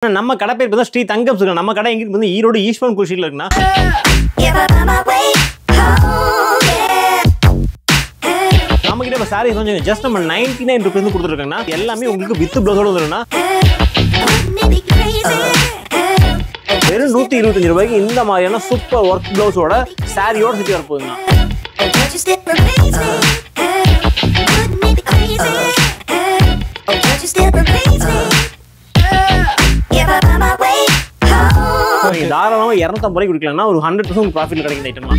நம்ம கடை பேர் பார்த்தா ஸ்ரீ தங்கம் சில்க். நம்ம கடை எங்க இருக்கு? ஈரோடு ஈஸ்வரன் கோஷில இருக்குண்ணா. நம்ம கிட்ட சாரீஸ் கொஞ்சம் ஜஸ்ட் நம்ம 99 ரூபீஸ் கொடுத்துருக்காங்கண்ணா. எல்லாமே உங்களுக்கு வித் பிளவுஸோட வந்துருக்குண்ணா. வெறும் 125 ரூபாய்க்கு இந்த மாதிரியான சூப்பர் ஒர்க் பிளவுஸோட சாரியோட சுத்தி வர போகுதுண்ணா. தாராளமா 250 ரூபாய்க்கு கொடுக்கலாம்னா ஒரு 100% ப்ராஃபிட்ல கிடைக்கும் ஐட்டம்னா.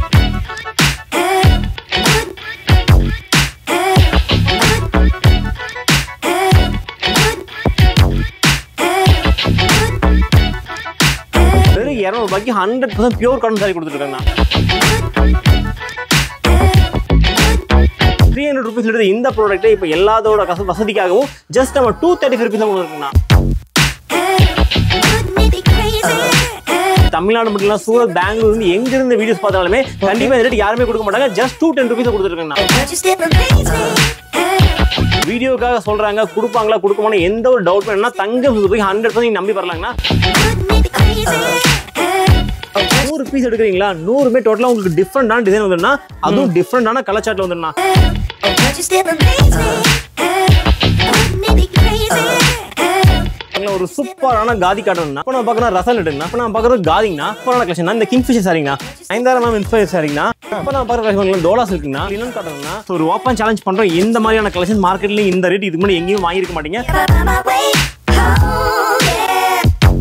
வெறும் 200 ரூபாய்க்கு 100% பியூர் காட்டன் சாரி கொடுத்துருக்காங்க. 300 ரூபீஸ் இந்த ப்ராடக்ட்டை இப்போ எல்லாத்தோட வசதிக்காகவும் ஜஸ்ட் நம்ம 235 ரூபீஸ் கொடுத்துருக்கோம்னா. தமிழ்நாடு மட்டும் இல்ல, சூரத், பெங்களூர் எங்க இருந்து வீடியோஸ் பார்த்தாலுமே கண்டிப்பா இந்த ரேட் யாருமே கொடுக்க மாட்டாங்க. ஜஸ்ட் 210 ரூபீஸ் கொடுத்துருக்காங்க. வீடியோக்காக சொல்றாங்க, கொடுப்பாங்களா கொடுக்குமானா எந்த ஒரு டவுட் வேணும்னா தங்கம் போய் 100% நம்பி வரலாங்கண்ணா. 100 பீஸ் எடுக்கிறீங்களா, 100மே டோட்டலா உங்களுக்கு டிஃப்ரெண்டான டிசைன் வந்துருன்னா, அதுவும் டிஃப்ரெண்டான கலர் சார்ட்ல வந்துருன்னா. ஒரு சூப்பரான காதி காட்டன். அப்ப நான் பாக்குறேன் ரசல் எடுங்கண்ணா. அப்ப நான் பாக்குறது காதிங்கண்ணா. சூப்பரான கலெக்ஷன். இந்த கிங்ஃபிஷர் சாரிங்கண்ணா, 5000 இன்ஸ்பயர் சாரிங்கண்ணா. அப்ப நான் பாக்குற கலெக்ஷன் டோலா சில்க்னா, லினன் காட்டன்னா. ஒரு ஓப்பன் சேலஞ்ச் பண்றோம். இந்த மாதிரியான கலெக்ஷன் மார்க்கெட்ல இந்த ரேட் இதுக்கு முன்னாடி எங்கேயும் வாங்கியிருக்க மாட்டீங்க.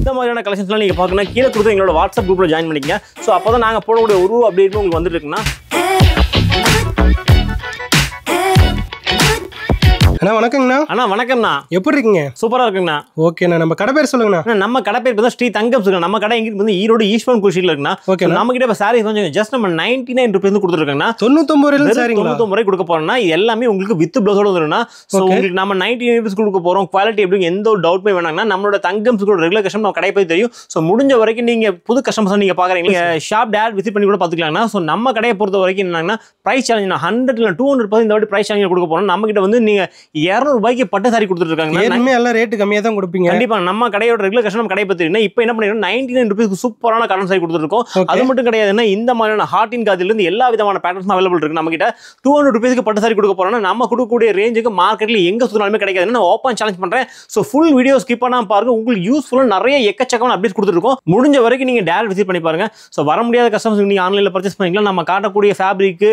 இந்த மாதிரியான கலெக்ஷன்ஸ்லாம் நீங்க பார்க்கணும் கீழே கொடுத்து எங்களோட வாட்ஸ்அப் குரூப்ல ஜாயின் பண்ணிக்கங்க. ஸோ அப்பதான் நாங்க போடக்கூடிய ஒரு அப்டேட் உங்களுக்கு வந்துட்டு இருக்குன்னா. அண்ணா வணக்கங்கண்ணா. அண்ணா வணக்கம்ண்ணா. எப்படி இருக்கீங்க? சூப்பரா இருக்குண்ணா. ஓகேண்ணா. நம்ம கடை பேர் சொல்லுங்கண்ணா. நம்ம கடை பேர் பார்த்தா ஸ்ரீ தங்கம் சில்க். நம்ம கடை எங்க இருக்கு? ஈரோடு ஈஸ்வரன் கோஷில இருக்குண்ணா. ஓகே. நம்ம கிட்ட சாரீஸ் கொஞ்சம் ஜஸ்ட் நம்ம 99 ரூபீஸ் கொடுத்துருக்காங்கண்ணா. 99 ரூபாய் கொடுக்க போறோம்னா இது எல்லாமே உங்களுக்கு வித் பிளவுஸோட வந்துருன்னா. ஸோ உங்களுக்கு நம்ம 99 ரூபீஸ் கொடுக்க போறோம். குவாலிட்டி எப்படி எந்த ஒரு டவுட்மே வேணாங்கன்னா நம்மளோட தங்கம் சில்கோட ரெகுலர் கஸ்டமர் நம்ம கடை பத்தி தெரியும். ஸோ முடிஞ்ச வரைக்கும் நீங்க புது கஸ்டமர்ஸ் நீங்க பாக்குறீங்க ஷாப் டேட் விசிட் பண்ணி கூட பாத்துக்கலாம்னா. ஸோ நம்ம கடையை பொறுத்த வரைக்கும் என்னன்னா பிரைஸ் சேலஞ்ச் 100 இல்ல 200% இந்த வாட்டி பிரைஸ் சேலஞ்ச் கொடுக்க போறோம். நம்ம கிட்ட வந்து நீங்க 200 ரூபாய்க்கு பட்டு சாரி கொடுத்துட்டு இருக்காங்க. எல்லாமே எல்லாம் ரேட் கம்மியா தான் கொடுப்பீங்க. கண்டிப்பா நம்ம கடையோட ரெகுலர் கஸ்டமர் கடை பத்தி இப்போ என்ன பண்ணிருக்கோம் 99 ரூபீஸ்க்கு சூப்பரான காட்டன் சாரி கொடுத்துருக்கோம். அது மட்டும் கிடையாதுன்னா இந்த மாதிரியான ஹார்டின் காதில இருந்து எல்லா விதமான பேட்டர்ன்ஸ் அவைலபிள் இருக்கு. நம்ம கிட்ட 200 ரூபீஸ்க்கு பட்டு சாரி கொடுக்க போறோம்னா நம்ம கொடுக்கக்கூடிய ரேஞ்சுக்கு மார்க்கெட்ல எங்க சுத்தினாலுமே கிடைக்காது. நான் ஓப்பன் சேலஞ்ச் பண்றேன். ஸோ ஃபுல் வீடியோ ஸ்கிப் பண்ணாம பாருங்க. உங்களுக்கு யூஸ்ஃபுல்லா நிறைய எக்கச்சக்கமான அப்டேட் கொடுத்துருக்கோம். முடிஞ்ச வரைக்கும் நீங்க டேரக்ட் விசிட் பண்ணி பாருங்க. ஸோ வர முடியாத கஸ்டமர்ஸ் நீங்க ஆன்லைன்ல பர்ச்சேஸ் பண்ணிக்கலாம். நம்ம காட்டக்கூடிய ஃபேப்ரிக்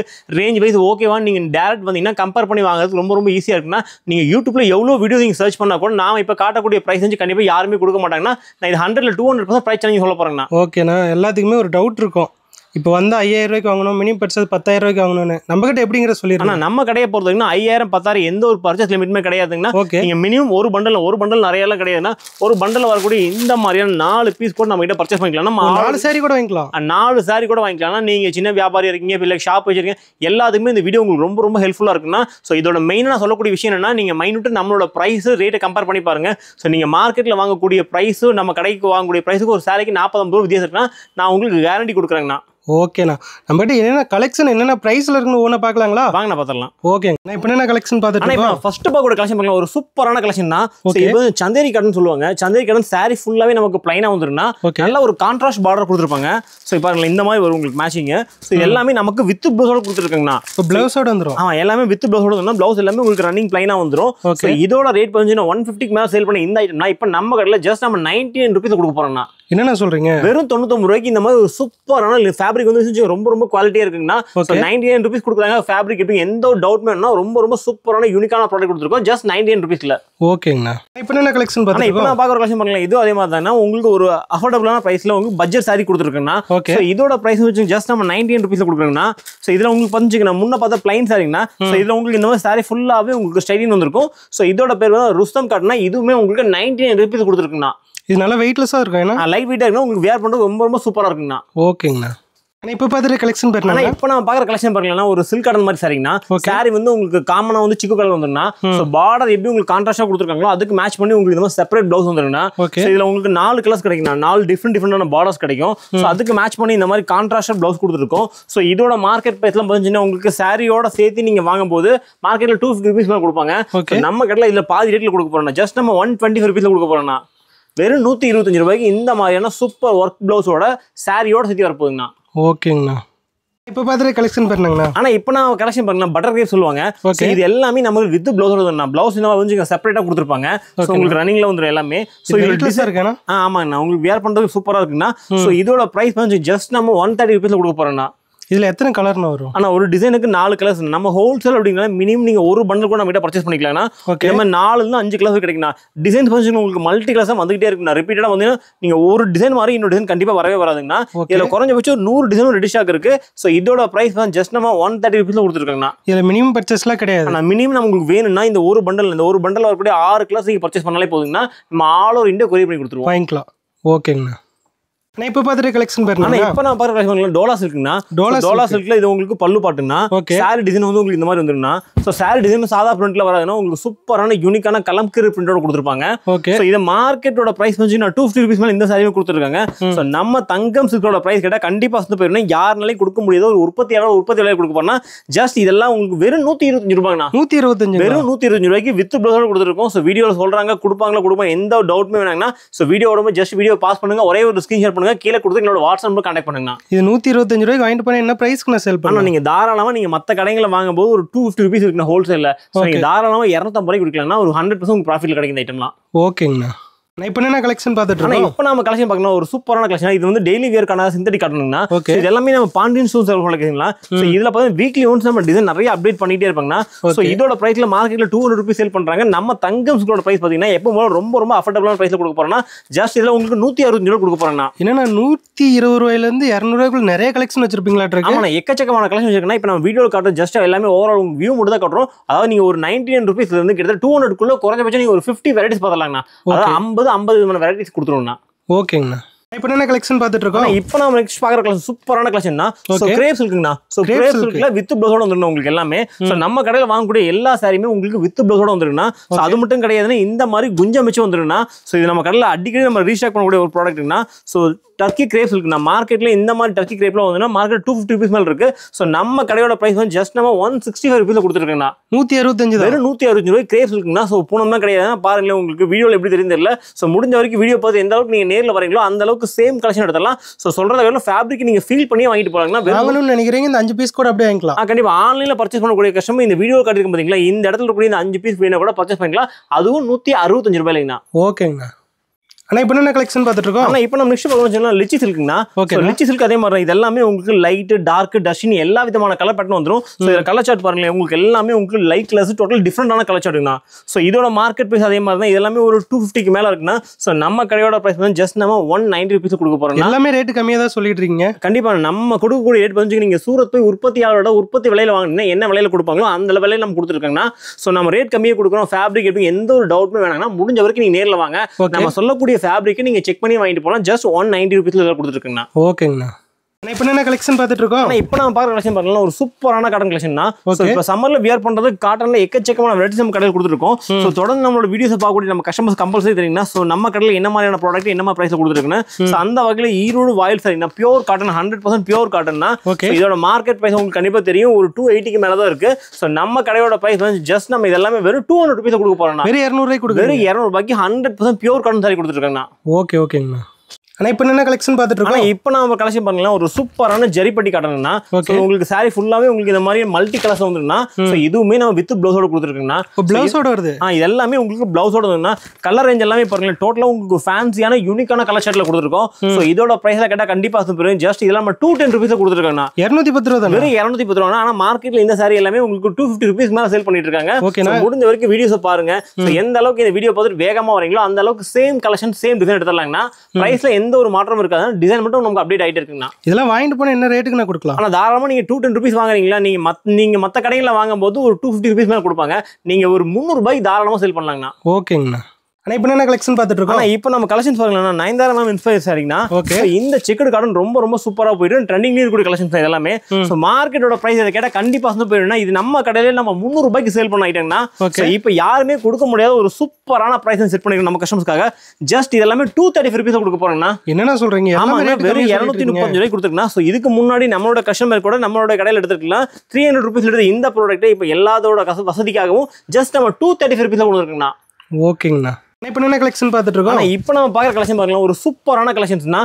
ரேஞ்ச் வைஸ் ஓகேவா நீங்க டேரக்ட் வந்தீங்கன்னா கம்பேர் பண்ணி வாங்குறது ரொம்ப ஈஸியா இருக்குன்னா நீங்க யூடியூப்ல எவ்வளவு வீடியோ நீங்க சர்ச் பண்ணா கூட நாம இப்ப காட்டக்கூடிய பிரைஸ் வந்து கண்டிப்பா யாருமே கொடுக்க மாட்டாங்கன்னா நான் இது 100 இல்ல 200% பிரைஸ் சேலஞ்ச் சொல்ல போறேன்னா. ஓகேண்ணா. எல்லாத்துக்குமே ஒரு டவுட் இருக்கும். இப்போ வந்து 5000 ரூபாய்க்கு வாங்கணும், மினிமம் பர்ச்சேஸ் 10000 ரூபாய்க்கு வாங்கணும்னு நம்ம கிட்ட எப்படிங்கிற சொல்லிருக்கோம். ஆனா நம்ம கடையை பொறுத்த வரைக்கும் 5000 10000 எந்த ஒரு பர்ச்சேஸ் லிமிட்மே கிடையாதுங்கன்னா. நீங்க மினிமம் ஒரு பண்டல் நிறைய எல்லாம் கிடையாதுன்னா ஒரு பண்டல் வரக்கூடிய இந்த மாதிரியான 4 பீஸ் கூட நம்ம கிட்ட பர்ச்சேஸ் பண்ணிக்கலாம். நம்ம 4 சாரி கூட வாங்கிக்கலாம். 4 சாரி கூட வாங்கிக்கலாம். நீங்க சின்ன வியாபாரி இருக்கீங்க, இல்ல ஷாப் வச்சிருக்கீங்க, எல்லாத்துக்குமே இந்த வீடியோ உங்களுக்கு ரொம்ப ஹெல்ப்ஃபுல்லா இருக்குன்னா. ஸோ இதோட மெயினா நான் சொல்லக்கூடிய விஷயம் என்னன்னா நீங்க மைனூட்டா நம்மளோட பிரைஸ் ரேட்டை கம்பேர் பண்ணி பாருங்க. ஸோ நீங்க மார்க்கெட்ல வாங்கக்கூடிய பிரைஸ் நம்ம கடைக்கு வாங்கக்கூடிய பிரைஸுக்கு ஒரு சாரிக்கு 40-50 ரூபாய் வித்தியாசம் இருக்குன்னா நான் உங்களுக்கு கேரண்டி கொடுக்குறேங்கண்ணா. ஓகேண்ணா. நம்ம கிட்ட என்னென்ன கலெக்ஷன் என்னென்ன பிரைஸ்ல இருக்குன்னு ஒண்ணு பார்க்கலாங்களா? வாங்க பாத்துறலாம். ஓகே. நான் இப்போ என்ன கலெக்ஷன் பார்த்துட்டு இருக்கோம். ஃபர்ஸ்ட் பார்க்க கலெக்ஷன் பார்க்கலாம். ஒரு சூப்பரான கலெக்ஷன் தான். இது சந்தேரி காட்டன் சொல்லுவாங்க. சந்தேரி காட்டன் சாரி ஃபுல்லாவே நமக்கு பிளைனா வந்துருன்னா நல்ல ஒரு கான்ட்ராஸ்ட் பார்டர் கொடுத்துருப்பாங்க. ஸோ இப்போ இந்த மாதிரி வரும் உங்களுக்கு மேட்சிங். ஸோ எல்லாமே நமக்கு வித் பிளவுஸோட கொடுத்துருக்காங்கண்ணா. பிளவுஸோட வந்துடும். எல்லாமே வித் பிளவுஸோட வந்துடும். பிளவுஸ் எல்லாமே உங்களுக்கு ரன்னிங் பிளைனா வந்துடும். இதோட ரேட் பார்த்தீங்கன்னா 150 மேல சேல் பண்ண இந்த ஐட்டம்னா இப்போ நம்ம கடையில் ஜஸ்ட் நம்ம 99 ரூபீஸ் கொடுக்க போறோம்னா. என்னென்ன சொல்றீங்க? வெறும் 99 ரூபாய்க்கு இந்த மாதிரி ஒரு சூப்பரான ஃபேப்ரிக் வந்து ரொம்ப குவாலிட்டியா இருக்குங்கன்னா 99 ரூபீஸ் கொடுக்குறாங்க. ஃபேப்ரிக் எப்படி எந்த ஒரு டவுட் வேணும்னா ரொம்ப சூப்பரான யூனிக்கான ப்ராடக்ட் கொடுத்துருக்கோம் ஜஸ்ட் 99 ரூபீஸ்ல. ஓகேங்கண்ணா. இப்போ என்ன கலெக்ஷன் பார்த்தீங்கன்னா இப்போ நான் பார்க்குற கலெக்ஷன் பண்ணலாம். இது அதே மாதிரி தானே உங்களுக்கு ஒரு அஃபோர்டபுளான பிரைஸ்ல உங்களுக்கு பட்ஜெட் சாரி கொடுத்துருக்குன்னா. ஸோ இதோட பிரைஸ் வச்சு ஜஸ்ட் நம்ம 99 ரூபீஸ்ல கொடுக்குறோம்னா. ஸோ இதுல உங்களுக்கு பஞ்சுக்கு முன்ன பார்த்தா பிளைன் சாரிங்கன்னா. ஸோ இதுல உங்களுக்கு இந்த மாதிரி சாரி ஃபுல்லாவே உங்களுக்கு ஸ்டைலிங் வந்திருக்கும். ஸோ இதோட பேர் வந்து ருஸ்தம் காட்னா. இதுவுமே உங்களுக்கு 99 ரூபீஸ் கொடுத்துருக்குன்னா. இது நல்லா வெயிட்லெஸ்ஸா இருக்கும். லைட் வெயிட்டா இருக்கும். உங்களுக்கு வேர் பண்றது ரொம்ப சூப்பரா இருக்குங்கண்ணா. ஓகேங்கண்ணா. இப்போ பார்த்துட்டு கலெக்ஷன் பாருங்க. இப்போ நான் பார்க்குற கலெக்ஷன் பாருங்கன்னா ஒரு சில்க் காட்டன் மாதிரி சாரிங்கண்ணா. சாரி வந்து உங்களுக்கு காமனா வந்து சிக்கு கலர் வந்துருன்னா. ஸோ பார்டர் எப்படி உங்களுக்கு கான்ட்ராஸ்டா கொடுத்துருக்காங்களோ அதுக்கு மேட்ச் பண்ணி உங்களுக்கு இந்த மாதிரி செப்பரேட் பிளவுஸ் வந்துருன்னா. இதுல உங்களுக்கு 4 கலர்ஸ் கிடைக்கும். 4 டிஃப்ரெண்டான பார்டர்ஸ் கிடைக்கும். ஸோ அதுக்கு மேட்ச் பண்ணி இந்த மாதிரி கான்ட்ராஸ்டா பிளவுஸ் கொடுத்துருக்கோம். ஸோ இதோட மார்க்கெட் பிரைஸ்லாம் பார்த்தீங்கன்னா உங்களுக்கு சாரியோட சேர்த்து நீங்க வாங்கும் போது மார்க்கெட்ல 250 ரூபீஸ் மேல கொடுப்பாங்க. நம்ம கடையில் இதுல பாதி ரேட்ல கொடுக்க போறோம். ஜஸ்ட் நம்ம 125 ரூபீஸ்ல கொடுக்க போறோம்னா. வெறும் 125 ரூபாய்க்கு இந்த மாதிரியான சூப்பர் ஒர்க் பிளவுஸோட சாரியோட சேர்த்து வரப்போகுதுங்கண்ணா. ஓகேங்கண்ணா. இப்போ பார்த்துட்டு கலெக்ஷன் பண்ணுங்கண்ணா. ஆனால் இப்போ நான் கலெக்ஷன் பண்ணலாம் பட்டர் கிரேப் சொல்லுவாங்க. இது எல்லாமே நமக்கு வித் பிளவுஸோட தான். பிளவுஸ் என்ன வந்து செப்பரேட்டாக கொடுத்துருப்பாங்க. ஸோ உங்களுக்கு ரன்னிங்ல வந்துடும் எல்லாமே. ஸோ இது டிசைன் இருக்குண்ணா. ஆமாங்கண்ணா, உங்களுக்கு வேர் பண்ணுறது சூப்பராக இருக்குண்ணா. ஸோ இதோட ப்ரைஸ் வந்து ஜஸ்ட் நம்ம 130 ரூபீஸ்ல கொடுக்க போறோம்ண்ணா. இதில் எத்தனை கலர்னா வரும்? ஆனால் ஒரு டிசைனுக்கு 4 கலர்ஸ். நம்ம ஹோல்சேல் அப்படிங்கிற மினிமம் நீங்கள் ஒரு பண்டல் கூட நம்ம கிட்ட பர்ச்சேஸ் பண்ணிக்கலாம்னா நம்ம 4-5 கலர்ஸ் கிடைக்குண்ணா. டிசைன்ஸ் வந்து உங்களுக்கு மல்டி கலர்ஸாக வந்துகிட்டே இருக்குண்ணா. ரிப்பீட்டடாக வந்து நீங்கள் ஒரு டிசைன் மாதிரி இன்னொரு டிசைன் கண்டிப்பாக வரவே வராதுங்கண்ணா. இதில் குறைஞ்சபட்சம் 100 டிசைன் ரெடி ஸ்டாக் இருக்கு. ஸோ இதோட ப்ரைஸ் தான் ஜஸ்ட் நம்ம 130 ரூபீஸ்ல கொடுத்துருக்காங்கண்ணா. இதில் மினிமம் பர்ச்சேஸ்லாம் கிடையாது. ஆனால் மினிமம் உங்களுக்கு வேணும்னா இந்த ஒரு பண்டல் வரக்கூடிய 6 கலர்ஸ் நீங்கள் பர்ச்சேஸ் பண்ணாலே போதுங்கண்ணா. நம்ம ஆல் ஓவர் இந்தியா கொரியர் பண்ணி கொடுத்துருவோம். வாங்கிக்கலாம். ஓகேங்கண்ணா. நான் இப்போ பார்த்துட்டு கலெக்ஷன் பாருங்க. இப்போ நான் பார்க்குற கலெக்ஷன் டோலா சில்க்னா. டோலா சில்க்ல இது உங்களுக்கு பல்லு பாட்டுனா. சாரி டிசைன் வந்து உங்களுக்கு இந்த மாதிரி வந்துருன்னா. ஸோ சாரி டிசைன் சாதா பிரிண்ட்ல வராதுன்னா உங்களுக்கு சூப்பரான யூனிக்கான கலம்கரி பிரிண்டோட கொடுத்துருப்பாங்க. ஸோ இது மார்க்கெட்டோட பிரைஸ் வந்து 250 ரூபீஸ் மேலே இந்த சாரியும் கொடுத்துருக்காங்க. ஸோ நம்ம தங்கம் சில்கோட பிரைஸ் கேட்டால் கண்டிப்பாக வந்து போயிருந்தோம். யாருனாலையும் கொடுக்க முடியாத ஒரு உற்பத்தி விலையை கொடுக்க போறோம்னா ஜஸ்ட் இதெல்லாம் உங்களுக்கு வெறும் 125 ரூபாய்ண்ணா. 125 வெறும் 125 ரூபாய்க்கு வித் பிளவுஸோட கொடுத்துருக்கோம். ஸோ வீடியோவில் சொல்றாங்க கொடுப்பாங்க எந்த டவுட்மே வேணாங்கன்னா. ஸோ வீடியோட ஜஸ்ட் வீடியோ பாஸ் பண்ணுங்க, ஒரே ஒரு ஸ்கிரீன்ஷாட் பண்ணுங்க, கீழே கொடுத்து என்னோட வாட்ஸ்அப் நம்பர் கான்டாக்ட் பண்ணுங்க. இது 125 ரூபாய்க்கு வாங்கிட்டு போனா என்ன பிரைஸ்க்கு நான் செல் பண்ணலாம்? நீங்க தாராளமா நீங்க மத்த கடைகளை வாங்கும்போது ஒரு 250 ரூபீஸ் இருக்குண்ணா ஹோல்சேல்ல. நீங்க தாராளமா 250 ரூபாய்க்கு கொடுக்கலாம்னா ஒரு 100% உங்களுக்கு ப்ராஃபிட்ல கிடைக்கும் இந்த ஐட்டம்லாம். ஓகேங்கண்ணா. நான் இப்போ என்ன கலெக்ஷன் பார்த்துட்டு இருக்கேன். இப்போ நம்ம கலெக்ஷன் பார்க்கணும் ஒரு சூப்பரான கலெக்ஷன். இது வந்து டெய்லி வேர்க்கான சிந்தட்டிக் காட்டணும்னா. இது எல்லாமே நம்ம பாண்டியன் ஷூஸ் கலெக்ஷன்லாம். ஸோ இதுல பார்த்தீங்கன்னா வீக்லி ஒன்ஸ் நம்ம டிசைன் நிறைய அப்டேட் பண்ணிட்டே இருப்பாங்கன்னா. ஸோ இதோட பிரைஸ்ல மார்க்கெட்ல 200 ரூபீஸ் சேல் பண்றாங்க. நம்ம தங்கம் சில்கோட பிரைஸ் பார்த்தீங்கன்னா எப்போ ரொம்ப அஃபோர்டபுளான பிரைஸ்ல கொடுக்க போறோம்னா ஜஸ்ட் இதுல உங்களுக்கு 160 ரூபாய் கொடுக்க போறேன்னா. என்னன்னா 120 ரூபாயிலிருந்து 200 ரூபாய்க்குள்ள நிறைய கலெக்ஷன் வச்சிருப்பீங்களா? ஆமா, எக்கச்சக்கமான கலெக்ஷன் வச்சிருக்கேன். இப்போ நம்ம வீடியோ காட்டுறது ஜஸ்ட் எல்லாமே ஓவரால் உங்களுக்கு வியூ மட்டும் தான் காட்டுறோம். அதாவது நீங்க ஒரு 99 ரூபீஸ்ல இருந்து கிட்டத்தட்ட 200 குள்ள குறைஞ்சபட்சம் நீங்க ஒரு 50 வெரைட்டிஸ் பார்த்துலாங்கண்ணா. அதாவது 50 விதமான வெரைட்டிஸ் கொடுத்துருவோம்னா. ஓகேங்கண்ணா. இப்போ என்ன கலெக்ஷன் பார்த்துட்டு இருக்கோம். இப்போ நம்ம நெக்ஸ்ட் பார்க்குற கலெக்ஷன் சூப்பரான கலெக்ஷன்னா. ஸோ கிரேப் சில்க்னா. ஸோ கிரேப் சில்க்ல வித் பிளவுஸோட வந்துடும் உங்களுக்கு எல்லாமே. ஸோ நம்ம கடையில் வாங்கக்கூடிய எல்லா சாரியுமே உங்களுக்கு வித் பிளவுஸோட வந்துருக்குண்ணா. ஸோ அது மட்டும் கிடையாதுன்னா இந்த மாதிரி குஞ்சம் வச்சு வந்துருக்குண்ணா. ஸோ இது நம்ம கடையில் அடிக்கடி நம்ம ரீஸ்டாக் பண்ணக்கூடிய ஒரு ப்ராடக்ட்னா. ஸோ டர்க்கி கிரேப் சில்க்னா. மார்க்கெட்ல இந்த மாதிரி டர்க்கி கிரேப்லாம் வந்து மார்க்கெட் 250 ரூபீஸ் மேல இருக்கு. ஸோ நம்ம கடையோட பிரைஸ் வந்து ஜஸ்ட் நம்ம 165 ரூபீஸ்ல கொடுத்துருக்கேன். 165 வெறும் 165 ரூபாய் கிரேப் சில்க்னா. ஸோ பூனம்னா கிடையாது. பாருங்களேன் உங்களுக்கு வீடியோவில் எப்படி தெரியும் தெரியல. ஸோ முடிஞ்ச வரைக்கும் வீடியோ பார்த்து எந்த அளவுக்கு நீங்க நேரில் வரீங்களோ அந்த அளவுக்கு சேம் கலெக்ஷன் எடுத்துலாம். ஸோ சொல்றத ஃபேப்ரிக் நீங்க ஃபீல் பண்ணி வாங்கிட்டு போறாங்கன்னா வாங்கணும்னு நினைக்கிறீங்க இந்த 5 பீஸ் கூட அப்படியே வாங்கிக்கலாம். கண்டிப்பா ஆன்லைன்ல பர்ச்சேஸ் பண்ணக்கூடிய கஸ்டமர் இந்த வீடியோ காட்டிருக்கும் பாத்தீங்களா, இந்த இடத்துல இருக்கக்கூடிய இந்த 5 பீஸ் வேணா கூட பர்ச்சேஸ் பண்ணிக்கலாம். அதுவும் 165 ரூபாய்ங்கண்ணா. ஓகேங்கண்ணா. ஆனா இப்போ என்ன கலெக்ஷன் பார்த்துட்டு இருக்கோம். ஆனா இப்போ நம்ம நெக்ஸ்ட் பார்க்கணும் லிச்சி சில்க்னா. லிச்சி சில்க் அதே மாதிரி இது எல்லாமே உங்களுக்கு லைட் டார்க் டஸ்டின் எல்லா விதமான கலர் பேட்டர்ன் வந்துடும். ஸோ இதில் கலர் சார்ட் பாருங்களேன் உங்களுக்கு எல்லாமே உங்களுக்கு லைட் கலர்ஸ் டோட்டல் டிஃப்ரெண்டான கலர் சார்ட்டுங்கண்ணா. ஸோ இதோட மார்க்கெட் பிரைஸ் அதே மாதிரி தான். இது எல்லாமே ஒரு 250க்கு மேல இருக்குன்னா. ஸோ நம்ம கடையோட பிரைஸ் வந்து ஜஸ்ட் நம்ம 190 ரூபீஸ் கொடுக்க போறோம். எல்லாமே ரேட் கம்மியாக தான் சொல்லிட்டு இருக்கீங்க. கண்டிப்பா நம்ம கொடுக்கக்கூடிய ரேட் வந்து நீங்க சூரத் போய் உற்பத்தியாளரோட உற்பத்தி விலையில வாங்கினீங்கன்னா என்ன விலையில கொடுப்பாங்களோ அந்த விலையில நம்ம கொடுத்துருக்காங்கன்னா. ஸோ நம்ம ரேட் கம்மியாக கொடுக்குறோம். ஃபேப்ரிக் எப்படி எந்த ஒரு டவுட்மே வேணாங்கன்னா முடிஞ்ச வரைக்கும் நீங்க நேரில் வாங்க. நம்ம சொல்லக்கூடிய ஃபேப்ரிக் நீங்க செக் பண்ணி வாங்கிட்டு போலாம். ஜஸ்ட் 190 ரூபீஸ்ல கொடுத்துருக்குங்கண்ணா. ஓகேங்கண்ணா. இப்போ என்ன கலெக்ஷன் பார்த்துட்டு இருக்கோம். இப்போ நம்ம பார்க்குற கலெக்ஷன் பாருங்களா ஒரு சூப்பரான காட்டன் கலெக்ஷன் தான். இப்போ சம்மர்ல வியர் பண்றது காட்டன்ல எக்கச்சக்கமான வெரைட்டிஸ் நம்ம கடையில் கொடுத்துருக்கோம். ஸோ தொடர்ந்து நம்மளோட வீடியோஸ் பார்க்கக்கூடிய நம்ம கஸ்டமர்ஸ் கம்பல்சரி தெரியுங்கன்னா. ஸோ நம்ம கடையில் என்ன மாதிரியான ப்ராடக்ட் என்ன மாதிரி பிரைஸ்ல கொடுத்துருக்குன்னு. ஸோ அந்த வகையில் ஈரோடு வாயில் சாரினா பியூர் காட்டன் 100% பியூர் காட்டன்னா. இதோட மார்க்கெட் பிரைஸ் உங்களுக்கு கண்டிப்பா தெரியும் ஒரு 280க்கு மேல தான் இருக்கு. ஸோ நம்ம கடையோட பிரைஸ் வந்து ஜஸ்ட் நம்ம இதெல்லாமே வெறும் 200 ரூபீஸ் கொடுக்க போறோம். வெறும் 200 ரூபாய்க்கு கொடுக்குறோம். வெறும் 200 ரூபாய்க்கு 100% பியூர் காட்டன் சாரி கொடுத்துருக்காங்கண்ணா. ஓகேங்கண்ணா. ஆனா இப்போ என்ன கலெக்ஷன் பார்த்துட்டு இருக்கோம். இப்போ நம்ம கலெக்ஷன் பண்ணலாம் ஒரு சூப்பரான ஜரிப்பட்டி காட்டணும்னா. உங்களுக்கு சாரி ஃபுல்லாவே உங்களுக்கு இந்த மாதிரி மல்டி கலர்ஸ் வந்துருன்னா. ஸோ இதுவுமே நம்ம வித் பிளவுஸோட கொடுத்துருக்கோம்னா. பிளவுஸோட வருது. இது எல்லாமே உங்களுக்கு பிளவுஸோட வருதுன்னா. கலர் ரேஞ்ச் எல்லாமே பாருங்க டோட்டலா உங்களுக்கு ஃபேன்சியான யூனிக்கான கலர் ஷர்ட்ல கொடுத்துருக்கோம். ஸோ இதோட பிரைஸ்ல கேட்டா கண்டிப்பா போயிடும். ஜஸ்ட் இதெல்லாம் 210 ரூபீஸ் கொடுத்துருக்காங்க. 210 ரூபா தான். வெறும் 210 ரூபா. ஆனா மார்க்கெட்ல இந்த சாரி எல்லாமே உங்களுக்கு 250 ரூபீஸ் மேல சேல் பண்ணிட்டு இருக்காங்க. முடிஞ்ச வரைக்கும் வீடியோஸ் பாருங்க. எந்த அளவுக்கு இந்த வீடியோ பார்த்துட்டு வேகமா வரீங்களோ அந்த அளவுக்கு சேம் கலெக்ஷன் சேம் டிசைன் எடுத்துடலாங்கன்னா. பிரைஸ்ல எந்த ஒரு மாற்றம் இருக்காது. டிசைன் மட்டும் நமக்கு அப்டேட் ஆயிட்டு இருக்குங்க. இதெல்லாம் வாங்கிட்டு போனா என்ன ரேட்டுக்கு நான் கொடுக்கலாம். ஆனா தாராளமா நீங்க 210 ரூபீஸ் வாங்குறீங்களா, நீங்க மத்த கடைகள்ல வாங்கும்போது ஒரு 250 ரூபீஸ் மேல கொடுப்பாங்க. நீங்க ஒரு 300 ரூபாய்க்கு தாராளமா சேல் பண்ணலாங்கண்ணா. ஓகேங்கண்ணா. இப்போ என்ன கலெக்ஷன் பார்த்துட்டு இருக்கோம். இப்போ நம்ம கலெக்ஷன்ஸ் பாருங்களா நயன்தாரா மேம் இன்ஸ்பயர் சாரிங்கண்ணா. இந்த செக்குடு காட்டன் ரொம்ப சூப்பரா போயிட்டு ட்ரெண்டிங்ல இருக்கக்கூடிய கலெக்ஷன்ஸ் எல்லாமே. ஸோ மார்க்கெட்டோட பிரைஸ் இதை கேட்டால் கண்டிப்பா வந்து போயிடும்னா. இது நம்ம கடையில நம்ம 300 ரூபாய்க்கு சேல் பண்ண ஐட்டம்னா. இப்போ யாருமே கொடுக்க முடியாத ஒரு சூப்பரான பிரைஸ் செட் பண்ணிருக்கோம் நம்ம கஸ்டமர்ஸ்க்காக. ஜஸ்ட் இது எல்லாமே 235 ரூபீஸ் கொடுக்க போறோம்னா. என்னன்னா சொல்றீங்க வெறும் 235 ரூபாய் கொடுத்துருக்கா. ஸோ இதுக்கு முன்னாடி நம்மளோட கஸ்டமர் கூட நம்மளோட கடையில் எடுத்துருக்கலாம் 300 ரூபீஸ் எடுத்து இந்த ப்ராடக்ட் இப்போ எல்லாத்தோட வசதிக்காகவும் ஜஸ்ட் நம்ம 235 ரூபீஸ் கொடுத்துருக்கோங்கண்ணா. ஓகேங்கண்ணா. இப்போ என்ன கலெக்ஷன் பார்த்துட்டு இருக்கோம்? ஆனா இப்போ நம்ம பார்க்குற கலெக்ஷன் பாருங்களா, ஒரு சூப்பரான கலெக்ஷன்ஸ்னா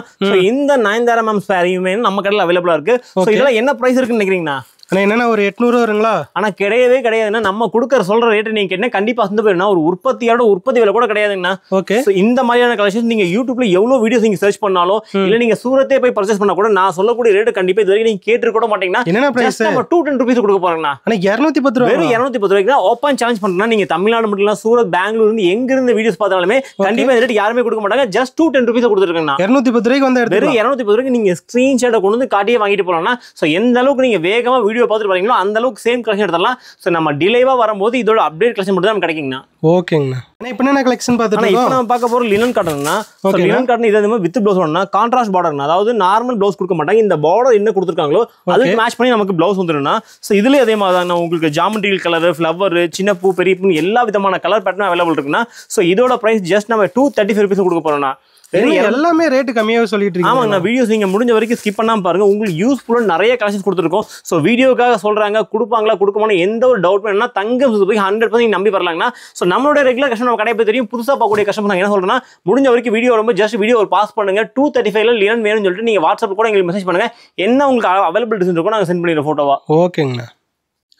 இந்த 9000 mm ஸ்பேரையுமே நம்ம கடையில் அவைலபிளா இருக்கு. ஸோ இதெல்லாம் என்ன பிரைஸ் இருக்குன்னு நினைக்கிறீங்கண்ணா? ஆனால் என்னன்னா ஒரு 800 வருங்களா? ஆனால் கிடையவே கிடையாதுன்னா, நம்ம கொடுக்குற சொல்ற ரேட்டு நீங்க கேட்டீங்கன்னா கண்டிப்பா வந்து போயிருந்தா ஒரு உற்பத்தியோட உற்பத்தி விலை கூட கிடையாதுங்கண்ணா. ஓகே. இந்த மாதிரியான கலெக்ஷன்ஸ் நீங்க யூடியூப்ல எவ்வளவு வீடியோஸ் நீங்க சர்ச் பண்ணாலும் இல்ல நீங்க சூரத்தே போய் பர்ச்சேஸ் பண்ணா கூட நான் சொல்லக்கூடிய ரேட்டு கண்டிப்பா இது வரைக்கும் நீங்க கேட்டு கூட மாட்டீங்கன்னா. என்னென்ன பிரைஸ்? நம்ம 210 rupees கொடுக்க போறோம்னா. ஆனா 210 ரூபாய். வெறும் 210 ரூபாய்க்கு ஓப்பன் சேலஞ்ச் பண்றேன்னா நீங்க தமிழ்நாடு மட்டும் இல்ல சூரத், பெங்களூர் இருந்து எங்க இருந்து வீடியோஸ் பார்த்தாலுமே கண்டிப்பா இந்த ரேட் யாருமே கொடுக்க மாட்டாங்க. ஜஸ்ட் 210 rupees கொடுத்துருக்கேன். 210 ரூபாய்க்கு வந்து வெறும் 210 ரூபாய்க்கு நீங்க ஸ்கிரீன்ஷாட்டை கொண்டு வந்து காட்டியே வாங்கிட்டு போலாம்னா. சோ எந்த அளவுக்கு நீங்க வேகமா வீடியோ பார்த்துட்டு வரீங்களோ அந்த அளவுக்கு சேம் கலெக்ஷன் எடுத்துடலாம். சோ நம்ம டிலேவா வரும்போது இதோட அப்டேட் கலெக்ஷன் மட்டும் தான் கிடைக்குங்கண்ணா. ஓகேங்கண்ணா. இப்போ என்ன கலெக்ஷன் பார்த்துட்டு இப்போ நம்ம பார்க்க போற லினன் காட்டன்னா, லினன் காட்டன் இது வந்து வித் ப்ளவுஸ் ஒன்னா கான்ட்ராஸ்ட் பார்டர்னா, அதாவது நார்மல் ப்ளவுஸ் கொடுக்க மாட்டாங்க. இந்த பார்டர் என்ன கொடுத்துருக்காங்களோ அதுக்கு மேட்ச் பண்ணி நமக்கு ப்ளவுஸ் வந்துருன்னா. ஸோ இதுல அதே மாதிரி தான் உங்களுக்கு ஜாமெட்ரிக்கல் கலர், ஃப்ளவர், சின்ன பூ, பெரிய பூ எல்லா விதமான கலர் பேட்டர்னும் அவைலபிள் இருக்குன்னா. ஸோ இதோட பிரைஸ் ஜஸ்ட் நம்ம 235 rupees கொடுக்க போறோம்னா. எல்லாமே ரேட் கம்மியாவே சொல்லிட்டு இருக்கீங்க. ஆமாங்க, வீடியோஸ் நீங்க முடிஞ்ச வரைக்கும் ஸ்கிப் பண்ணாம பாருங்க. உங்களுக்கு யூஸ்ஃபுல்லா நிறைய கலெக்ஷன்ஸ் கொடுத்துருக்கோம். ஸோ வீடியோக்காக சொல்றாங்க, கொடுப்பாங்களா கொடுக்குமான்னு எந்த ஒரு டவுட் வேணும்னா தங்கம் போய் 100% நம்பி வரலாங்கன்னா. ஸோ நம்மளோட ரெகுலர் கஸ்டமர் கடை பத்தி தெரியும். புதுசா பார்க்கக்கூடிய கஸ்டமர் என்ன சொல்றேன்னா, முடிஞ்ச வரைக்கும் வீடியோ ரொம்ப ஜஸ்ட் வீடியோ ஒரு பாஸ் பண்ணுங்க. 235 லினன் வேணும்னு சொல்லிட்டு நீங்க வாட்ஸ்அப் கூட எங்களுக்கு மெசேஜ் பண்ணுங்க. என்ன உங்களுக்கு அவைலபிள் டிசைன் இருக்கோ நாங்க சென்ட் பண்ணிடுறோம் போட்டோவா. ஓகேங்கண்ணா.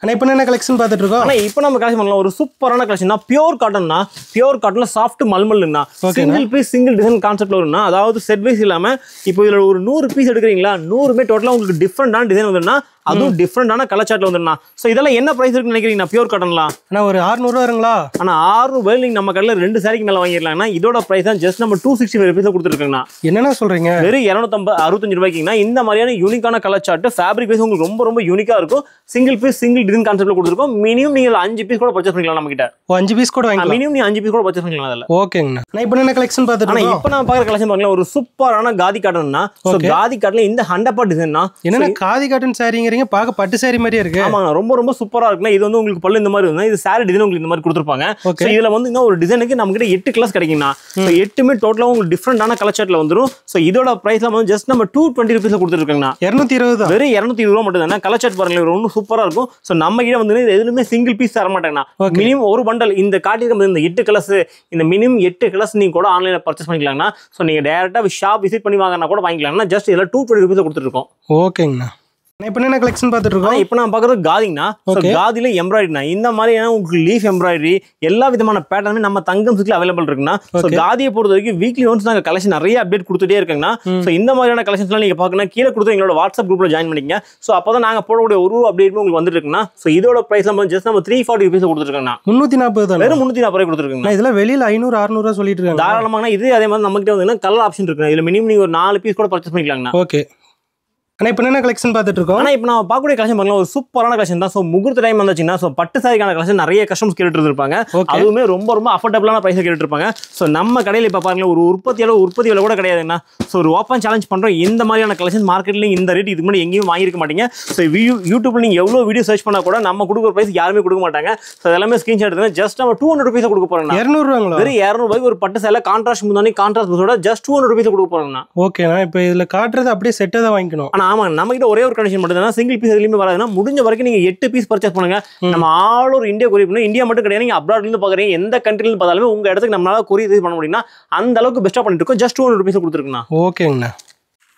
ஆனால் இப்போ என்ன கலெக்ஷன் பார்த்துட்டு இருக்கோம்? ஆனால் இப்போ நம்ம கலெக்ஷன் பண்ணலாம் ஒரு சூப்பரான கலெக்ஷன். பியூர் காட்டன்னா, பியூர் காட்டன்ல சாஃப்ட் மல்மல்னா, சிங்கிள் பீஸ் சிங்கிள் டிசைன் கான்செப்ட்ல வரும்னா, அதாவது செட் வைஸ் இல்லாம இப்போ இதுல ஒரு 100 பீஸ் எடுக்கிறீங்களா, 100மே டோட்டலா உங்களுக்கு டிஃப்ரெண்டான டிசைன் வந்துருன்னா, அதுவும் டிஃப்ரெண்டான கலர் சார்ட்ல வந்துருன்னா. ஸோ இதெல்லாம் என்ன பிரைஸ் இருக்குன்னு நினைக்கிறீங்க பியூர் காட்டன்லாம்? ஆனால் ஒரு 600 ரூபா வருங்களா? ஆனால் 600 ரூபாய் நீங்க நம்ம கடையில் 2 சாரிக்கு மேலே வாங்கிடலாம்னா இதோட பிரைஸ் தான் ஜஸ்ட் நம்ம 265 rupees கொடுத்துருக்கோங்கண்ணா. என்னென்ன சொல்றீங்க? வெறும் 265 ரூபாய்க்குங்கன்னா இந்த மாதிரியான யூனிக்கான கலர் சார்ட் ஃபேப்ரிக் வைஸ் உங்களுக்கு ரொம்ப ரொம்ப யூனிக்கா இருக்கும். சிங்கிள் பீஸ் சிங்கிள் டிசைன் கான்செப்ட்ல கொடுத்துருக்கோம். மினிமம் நீங்க 5 பீஸ் கூட பர்ச்சேஸ் பண்ணிக்கலாம் நம்ம கிட்ட. 5 பீஸ் கூட வாங்கிக்கலாம். மினிமம் நீ 5 பீஸ் கூட பர்ச்சேஸ் பண்ணிக்கலாம் அதுல. ஓகேங்கண்ணா. நான் இப்போ என்ன கலெக்ஷன் பார்த்துட்டு இருக்கோம்? இப்போ நான் பார்க்குற கலெக்ஷன் பாருங்களா, ஒரு சூப்பரான காதி காட்டன்னா. ஸோ காதி காட்டன்ல இந்த 100% டிசைன்னா என்னன்னா காதி காட்டன் சாரிங்கிறீங்க, பார்க்க பட்டு சாரி மாதிரியே இருக்கு. ஆமாங்க, ரொம்ப ரொம்ப சூப்பரா இருக்குன்னா. இது வந்து உங்களுக்கு பல்லு இந்த மாதிரி இருந்தா இது சாரி டிசைன் உங்களுக்கு இந்த மாதிரி கொடுத்துருப்பாங்க. ஸோ இதுல வந்து இன்னும் ஒரு டிசைனுக்கு நம்ம கிட்ட 8 கலர்ஸ் கிடைக்கும்னா. ஸோ 8மே டோட்டலா உங்களுக்கு டிஃப்ரெண்டான கலர் சார்ட்ல வந்துடும். ஸோ இதோட பிரைஸ்ல வந்து ஜஸ்ட் நம்ம 220 rupees கொடுத்துருக்காங்கண்ணா. 220 வெறும் 220 ரூபா மட்டும் தானே. கலர் சார்ட் பாருங்களேன், ரொம்ப சூப்பரா இருக்கும். ஸோ நம்ம கிட்ட வந்து எதுவுமே சிங்கிள் பீஸ் தர மாட்டாங்கண்ணா. மினிமம் ஒரு பண்டல் இந்த காட்டியிருக்க இந்த 8 கலர்ஸ், இந்த மினிமம் 8 கலர்ஸ் நீங்க கூட ஆன்லைன்ல பர்ச்சேஸ் பண்ணிக்கலாம்னா. ஸோ நீங்க டைரக்டா ஷாப் விசிட் பண்ணி வாங்கினா கூட வாங்கிக்கலாம்னா. ஜஸ்ட் இதுல 220 rupees கொடுத்துருக்கோம். ஓகேங்கண்ணா. இப்போ என்ன கலெக்ஷன் பார்த்துட்டு இருக்கோம்? இப்போ நான் பார்க்குறது காதிங்கண்ணா. காதில எம்ப்ராய்டரினா இந்த மாதிரியான உங்களுக்கு லீஃப் எம்ப்ராய்டரி எல்லா விதமான பேட்டர்னுமே நம்ம தங்கம் சில்க்ல அவைலபிள் இருக்குன்னா. ஸோ காதியை பொறுத்த வரைக்கும் வீக்லி ஒன்ஸ் நாங்கள் கலெக்ஷன் நிறைய அப்டேட் கொடுத்துட்டே இருக்காங்கன்னா. ஸோ இந்த மாதிரியான கலெக்ஷன்ஸ்லாம் நீங்க பார்க்கணும் கீழே கொடுத்து எங்களோட வாட்ஸ்அப் குரூப்ல ஜாயின் பண்ணிக்கங்க. ஸோ அப்பதான் நாங்கள் போடக்கூடிய ஒரு அப்டேட் உங்களுக்கு வந்துட்டு இருக்குன்னா. ஸோ இதோட பிரைஸ் நம்ம ஜஸ்ட் நம்ம 340 rupees கொடுத்துருக்கோங்க. 340 தான். வெறும் 340 கொடுத்துருக்காங்க. இதெல்லாம் வெளியில 500 600 சொல்லிட்டு இருக்காங்க. தாராளமாக இது அதே மாதிரி நம்ம கிட்ட வந்து கலர் ஆப்ஷன் இருக்கு. இதுல மினிமம் நீங்க ஒரு 4 பீஸ் கூட பர்ச்சேஸ் பண்ணிக்கலாங்கண்ணா. ஓகே. ஆனா இப்போ என்ன கலெக்ஷன் பார்த்துட்டு இருக்கோம்? ஆனா இப்போ நான் பார்க்கக்கூடிய கலெக்ஷன் பார்க்கலாம் ஒரு சூப்பரான கலெக்ஷன் தான். ஸோ முகூர்த்த டைம் வந்துச்சுன்னா ஸோ பட்டு சாரிக்கான கலெக்ஷன் நிறைய கஸ்டமர்ஸ் கேட்டு இருப்பாங்க. அதுவுமே ரொம்ப ரொம்ப அஃபோர்டபுளான பிரைஸ் கேட்டு இருப்பாங்க. ஸோ நம்ம கடையில் இப்போ பாருங்க ஒரு உற்பத்தி விலை கூட கிடையாதுன்னா. ஸோ ஒரு ஓப்பன் சேலஞ்ச் பண்றோம். இந்த மாதிரியான கலெக்ஷன் மார்க்கெட்ல இந்த ரேட் இதுக்கு முன்னாடி எங்கேயும் வாங்கியிருக்க மாட்டீங்க. ஸோ யூடியூப்ல நீங்க எவ்வளவு வீடியோ சர்ச் பண்ணா கூட நம்ம கொடுக்குற பிரைஸ் யாருமே கொடுக்க மாட்டாங்க. ஸோ எல்லாமே ஸ்கிரீன்ஷாட் எடுத்து ஜஸ்ட் நம்ம 200 rupees கொடுக்க போறோம். 200 ரூபாங்களா? வெறும் 200 ரூபாய்க்கு ஒரு பட்டு சேலை கான்ட்ராஸ்ட் முந்தானி கான்ட்ராஸ்ட் ப்ளவுஸோட ஜஸ்ட் 200 rupees கொடுக்க போறோம்னா. ஓகேண்ணா. இப்போ இதுல காட்டுறது அப்படியே செட்டா தான் வாங்கிக்கணும். ஆனா ஆமா, நம்ம கிட்ட ஒரே ஒரு கண்டிஷன் மட்டும் தான். சிங்கிள் பீஸ் எதுலயுமே வராதுன்னா முடிஞ்ச வரைக்கும் நீங்க 8 பீஸ் பர்ச்சேஸ் பண்ணுங்க. நம்ம ஆல் ஓவர் இந்தியா கொரியர் பண்ணி இந்தியா மட்டும் கிடையாது. நீங்க அப்ராட்ல இருந்து பாக்குறீங்க எந்த கண்ட்ரில இருந்து பார்த்தாலுமே உங்க இடத்துக்கு நம்மளால கொரியர் பண்ண முடியும்னா அந்த அளவுக்கு பெஸ்டா பண்ணிட்டு இருக்கோம். Just 200 rupees கொடுத்துருக்குண்ணா. ஓகேங்கண்ணா.